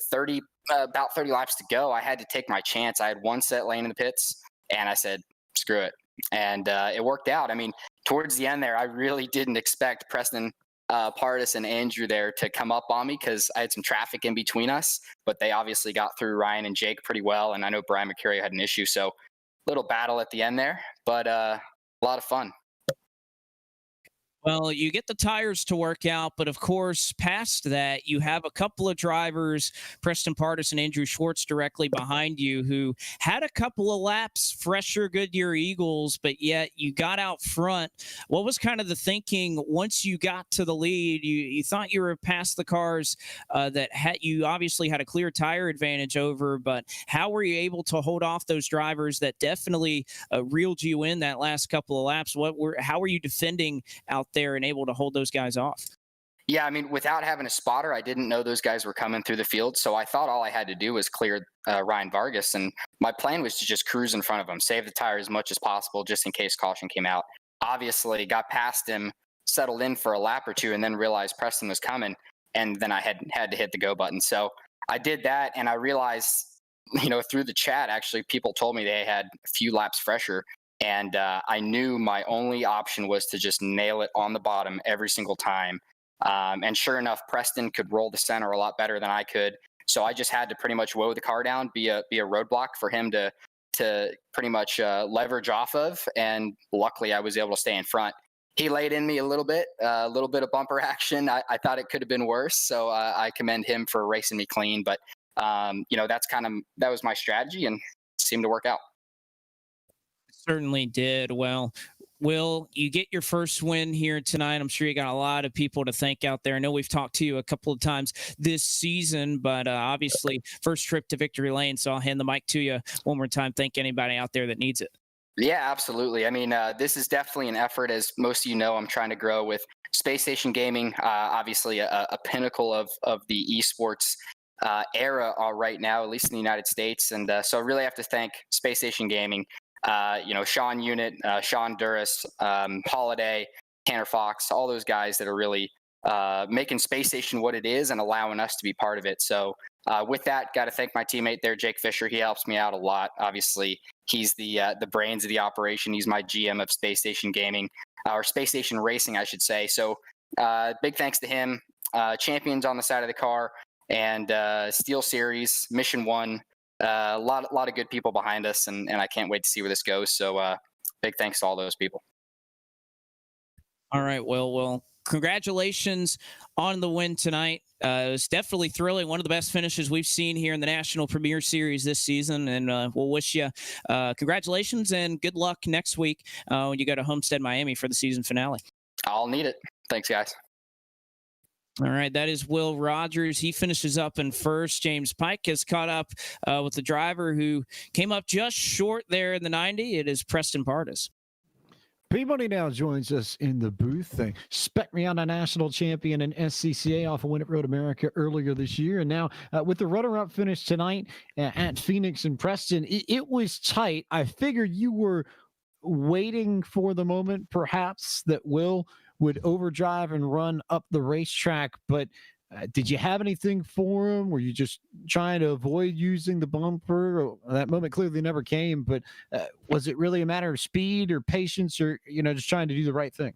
about 30 laps to go, I had to take my chance. I had one set lane in the pits, and I said, screw it. And it worked out. I mean, towards the end there, I really didn't expect Preston Pardis and Andrew there to come up on me because I had some traffic in between us, but they obviously got through Ryan and Jake pretty well. And I know Brian Mercurio had an issue. So little battle at the end there, but a lot of fun. Well, you get the tires to work out, but of course, past that, you have a couple of drivers, Preston Pardis and Andrew Schwartz, directly behind you, who had a couple of laps fresher Goodyear Eagles, but yet you got out front. What was kind of the thinking once you got to the lead? You thought you were past the cars that you obviously had a clear tire advantage over, but how were you able to hold off those drivers that definitely reeled you in that last couple of laps? How were you defending out there and able to hold those guys off? Yeah, I mean, without having a spotter, I didn't know those guys were coming through the field. So I thought all I had to do was clear Ryan Vargas. And my plan was to just cruise in front of him, save the tire as much as possible, just in case caution came out. Obviously, got past him, settled in for a lap or two, and then realized Preston was coming. And then I had to hit the go button. So I did that. And I realized, through the chat, actually, people told me they had a few laps fresher. And I knew my only option was to just nail it on the bottom every single time. And sure enough, Preston could roll the center a lot better than I could. So I just had to pretty much woe the car down, be a roadblock for him to pretty much leverage off of. And luckily, I was able to stay in front. He laid in me a little bit of bumper action. I thought it could have been worse. So I commend him for racing me clean. But, that was my strategy and it seemed to work out. Certainly did. Well, Will, you get your first win here tonight. I'm sure you got a lot of people to thank out there. I know we've talked to you a couple of times this season, but obviously first trip to Victory Lane. So I'll hand the mic to you one more time. Thank anybody out there that needs it. Yeah, absolutely. I mean, this is definitely an effort. As most of you know, I'm trying to grow with Space Station Gaming, obviously a pinnacle of the esports era right now, at least in the United States. And so I really have to thank Space Station Gaming. Sean Unit, Sean Duras, Holiday, Tanner Fox, all those guys that are really making Space Station what it is and allowing us to be part of it. So with that, got to thank my teammate there, Jake Fisher. He helps me out a lot. Obviously, he's the brains of the operation. He's my GM of Space Station Gaming, or Space Station Racing, I should say. So big thanks to him. Champions on the side of the car and Steel Series, Mission 1. A lot of good people behind us, and I can't wait to see where this goes. So big thanks to all those people. All right, well, congratulations on the win tonight. It was definitely thrilling. One of the best finishes we've seen here in the National Premier Series this season. And we'll wish you congratulations and good luck next week when you go to Homestead, Miami for the season finale. I'll need it. Thanks, guys. All right, that is Will Rogers. He finishes up in first. James Pike has caught up with the driver who came up just short there in the 90. It is Preston Pardus. Peabody now joins us in the booth. They spec me on a national champion in SCCA off a win at Road America earlier this year. And now with the runner-up finish tonight at Phoenix and Preston, it was tight. I figured you were waiting for the moment, perhaps, that Will would overdrive and run up the racetrack. But did you have anything for him? Were you just trying to avoid using the bumper? That moment clearly never came, but was it really a matter of speed or patience or, just trying to do the right thing?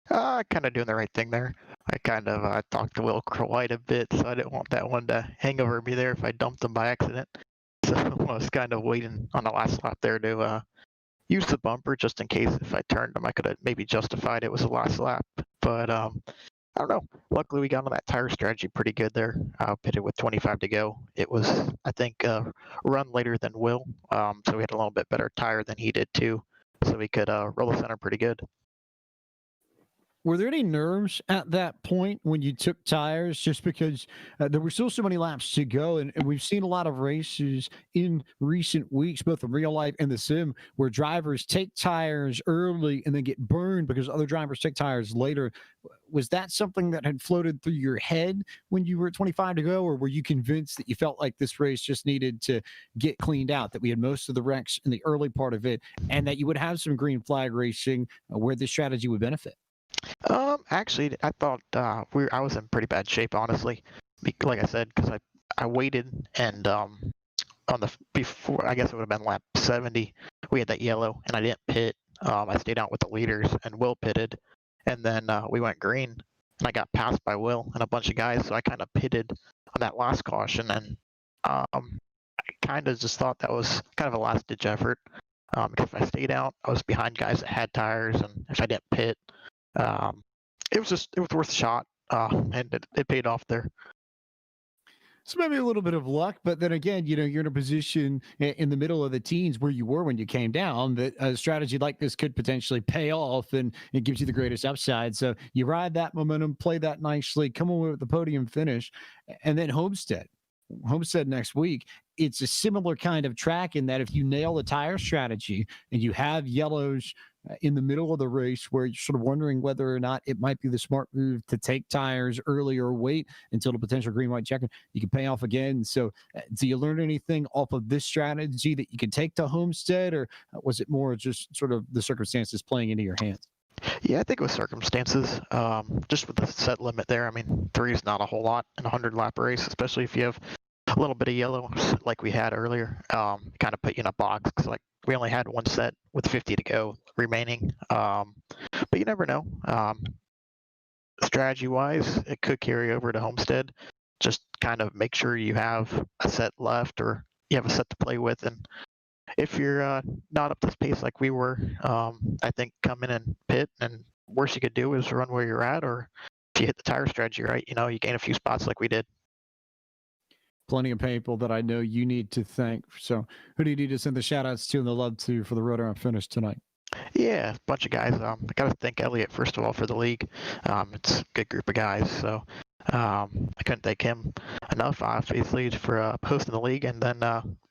Kind of doing the right thing there. I talked to Will quite a bit, so I didn't want that one to hang over me there if I dumped him by accident. So I was kind of waiting on the last lap there to use the bumper just in case if I turned him, I could have maybe justified it was the last lap. But I don't know. Luckily, we got on that tire strategy pretty good there. Pitted with 25 to go. It was, I think, run later than Will, so we had a little bit better tire than he did too, so we could roll the center pretty good. Were there any nerves at that point when you took tires, just because there were still so many laps to go? And we've seen a lot of races in recent weeks, both in real life and the sim, where drivers take tires early and then get burned because other drivers take tires later. Was that something that had floated through your head when you were at 25 to go, or were you convinced that you felt like this race just needed to get cleaned out, that we had most of the wrecks in the early part of it, and that you would have some green flag racing where this strategy would benefit? Actually, I thought I was in pretty bad shape, honestly. Like I said, because I waited and before, I guess it would have been lap 70, we had that yellow and I didn't pit. I stayed out with the leaders and Will pitted, and then we went green and I got passed by Will and a bunch of guys, so I kind of pitted on that last caution, and I kind of just thought that was kind of a last ditch effort. Because if I stayed out, I was behind guys that had tires, and if I didn't pit, it was worth a shot, and it paid off there. So maybe a little bit of luck, but then again, you're in a position in the middle of the teens where you were when you came down, that a strategy like this could potentially pay off, and it gives you the greatest upside. So you ride that momentum, play that nicely, come away with the podium finish, and then Homestead next week. It's a similar kind of track in that if you nail the tire strategy and you have yellows in the middle of the race where you're sort of wondering whether or not it might be the smart move to take tires early or wait until the potential green white checker, you can pay off again. So do you learn anything off of this strategy that you can take to Homestead, or was it more just sort of the circumstances playing into your hands? Yeah, I think it was circumstances. Just with the set limit there, I mean, 3 is not a whole lot in a 100-lap race, especially if you have a little bit of yellow like we had earlier. Kind of put you in a box, because like we only had one set with 50 to go remaining. But you never know. Strategy-wise, it could carry over to Homestead. Just kind of make sure you have a set left, or you have a set to play with. And if you're not up to pace like we were, I think come in and pit, and worst you could do is run where you're at, or if you hit the tire strategy right, you gain a few spots like we did. Plenty of people that I know you need to thank. So who do you need to send the shout outs to and the love to for the runner-up finish tonight? Yeah, a bunch of guys. I got to thank Elliot, first of all, for the league. It's a good group of guys. So I couldn't thank him enough, obviously, for hosting the league. And then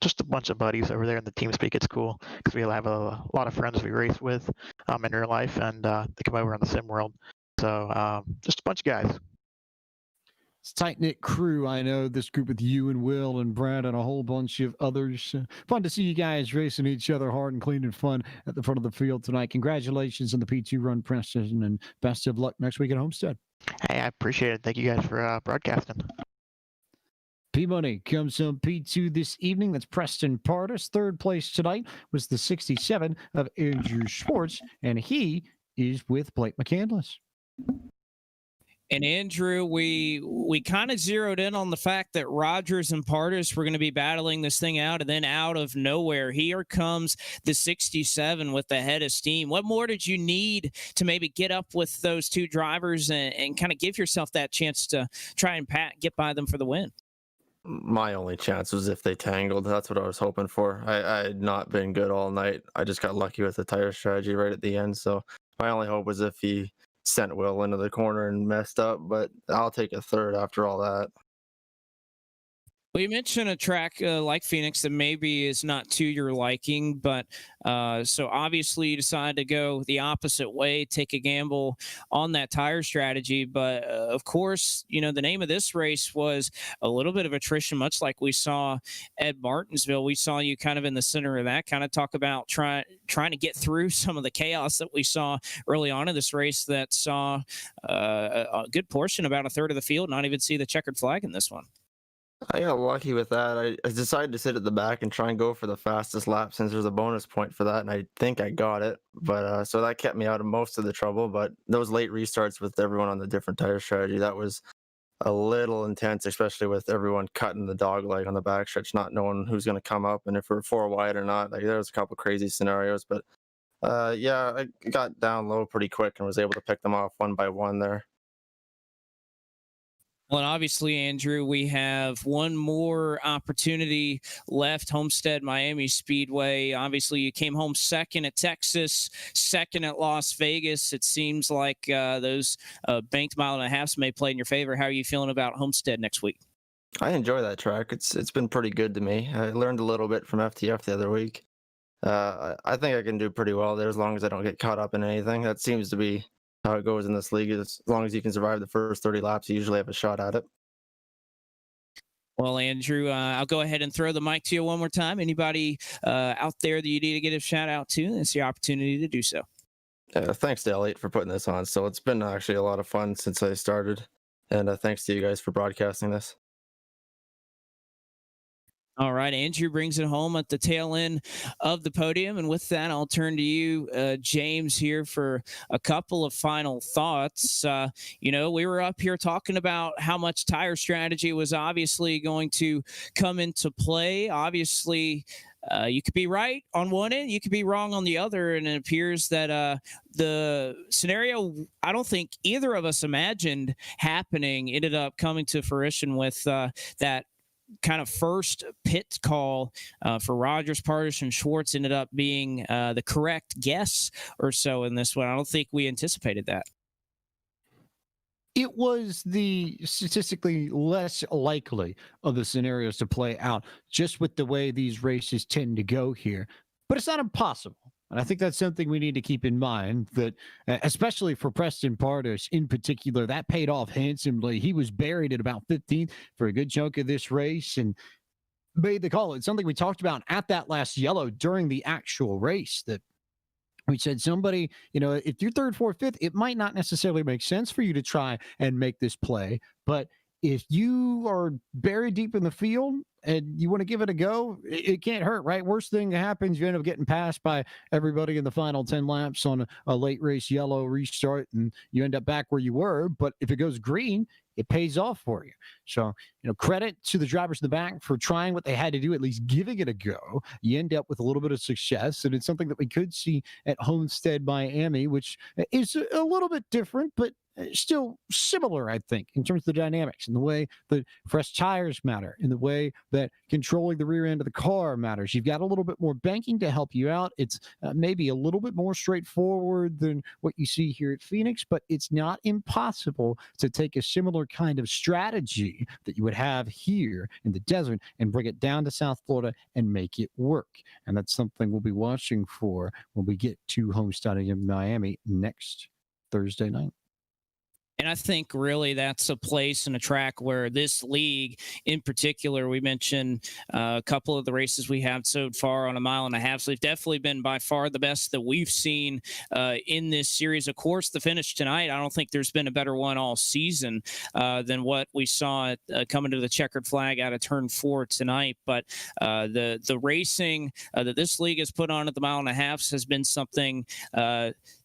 just a bunch of buddies over there in the TeamSpeak. It's cool because we have a lot of friends we race with in real life, and they come over on the sim world. So just a bunch of guys. It's a tight-knit crew. I know this group with you and Will and Brad and a whole bunch of others. Fun to see you guys racing each other hard and clean and fun at the front of the field tonight. Congratulations on the P2 run, Preston, and best of luck next week at Homestead. Hey, I appreciate it. Thank you guys for broadcasting. P-Money comes on P2 this evening. That's Preston Pardus. Third place tonight was the 67 of Andrew Schwartz, and he is with Blake McCandless. And Andrew, we kind of zeroed in on the fact that Rogers and Partis were going to be battling this thing out, and then out of nowhere, here comes the 67 with the head of steam. What more did you need to maybe get up with those two drivers and kind of give yourself that chance to try and get by them for the win? My only chance was if they tangled. That's what I was hoping for. I had not been good all night. I just got lucky with the tire strategy right at the end. So my only hope was if he sent Will into the corner and messed up, but I'll take a third after all that. Well, you mentioned a track like Phoenix that maybe is not to your liking, but so obviously you decided to go the opposite way, take a gamble on that tire strategy. But of course, you know, the name of this race was a little bit of attrition, much like we saw at Martinsville. We saw you kind of in the center of that, kind of talk about trying to get through some of the chaos that we saw early on in this race that saw a good portion, about a third of the field, not even see the checkered flag in this one. I got lucky with that. I decided to sit at the back and try and go for the fastest lap since there's a bonus point for that, and I think I got it. But so that kept me out of most of the trouble. But those late restarts with everyone on the different tire strategy, that was a little intense, especially with everyone cutting the dog leg on the backstretch, not knowing who's going to come up and if we're four wide or not. Like there was a couple crazy scenarios, but yeah, I got down low pretty quick and was able to pick them off one by one there. Well, and obviously, Andrew, we have one more opportunity left. Homestead Miami Speedway. Obviously, you came home second at Texas, second at Las Vegas. It seems like those banked mile and a halves may play in your favor. How are you feeling about Homestead next week? I enjoy that track. It's been pretty good to me. I learned a little bit from FTF the other week. I think I can do pretty well there as long as I don't get caught up in anything. That seems to be how it goes in this league. As long as you can survive the first 30 laps, you usually have a shot at it. Well, Andrew, I'll go ahead and throw the mic to you one more time. Anybody out there that you need to get a shout out to, it's the opportunity to do so. Thanks to Elliot for putting this on. So it's been actually a lot of fun since I started. And thanks to you guys for broadcasting this. All right, Andrew brings it home at the tail end of the podium. And with that, I'll turn to you, James, here for a couple of final thoughts. You know, we were up here talking about how much tire strategy was obviously going to come into play. Obviously, you could be right on one end, you could be wrong on the other. And it appears that the scenario I don't think either of us imagined happening ended up coming to fruition with that kind of first pit call for Rogers, Partis, and Schwartz ended up being the correct guess or so in this one. I don't think we anticipated that. It was the statistically less likely of the scenarios to play out just with the way these races tend to go here. But it's not impossible. And I think that's something we need to keep in mind, that especially for Preston Partis in particular, that paid off handsomely. He was buried at about 15th for a good chunk of this race and made the call. It's something we talked about at that last yellow during the actual race, that we said, somebody, you know, if you're third, fourth, fifth, it might not necessarily make sense for you to try and make this play. But if you are buried deep in the field and you want to give it a go, it can't hurt, right? Worst thing that happens, you end up getting passed by everybody in the final 10 laps on a late race yellow restart, and you end up back where you were. But if it goes green, it pays off for you. So, you know, credit to the drivers in the back for trying what they had to do, at least giving it a go. You end up with a little bit of success, and it's something that we could see at Homestead Miami, which is a little bit different, but still similar, I think, in terms of the dynamics and the way that fresh tires matter, in the way that controlling the rear end of the car matters. You've got a little bit more banking to help you out. It's maybe a little bit more straightforward than what you see here at Phoenix, but it's not impossible to take a similar kind of strategy that you would have here in the desert and bring it down to South Florida and make it work. And that's something we'll be watching for when we get to Homestead in Miami next Thursday night. And I think really that's a place and a track where this league in particular, we mentioned a couple of the races we have so far on a mile and a half. So they've definitely been by far the best that we've seen in this series. Of course, the finish tonight, I don't think there's been a better one all season than what we saw coming to the checkered flag out of turn 4 tonight. But the racing that this league has put on at the mile and a half has been something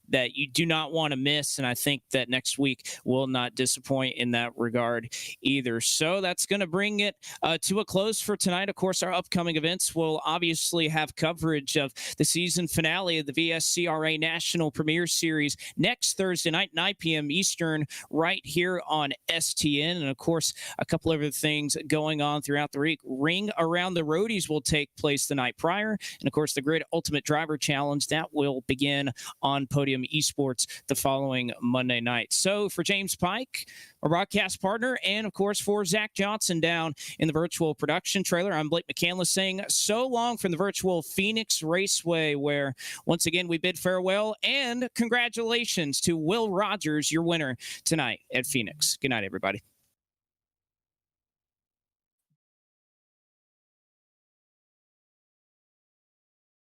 that you do not want to miss. And I think that next week will not disappoint in that regard either. So that's going to bring it to a close for tonight. Of course, our upcoming events will obviously have coverage of the season finale of the VSCRA National Premier Series next Thursday night, 9 p.m. Eastern, right here on STN. And of course, a couple of other things going on throughout the week. Ring Around the Roadies will take place the night prior. And of course, the Grid Ultimate Driver Challenge, that will begin on Podium Esports the following Monday night. So for James Pike, a broadcast partner, and of course for Zach Johnson down in the virtual production trailer, I'm Blake McCandless saying so long from the virtual Phoenix Raceway, where once again we bid farewell, and congratulations to Will Rogers, your winner tonight at Phoenix. Good night, everybody.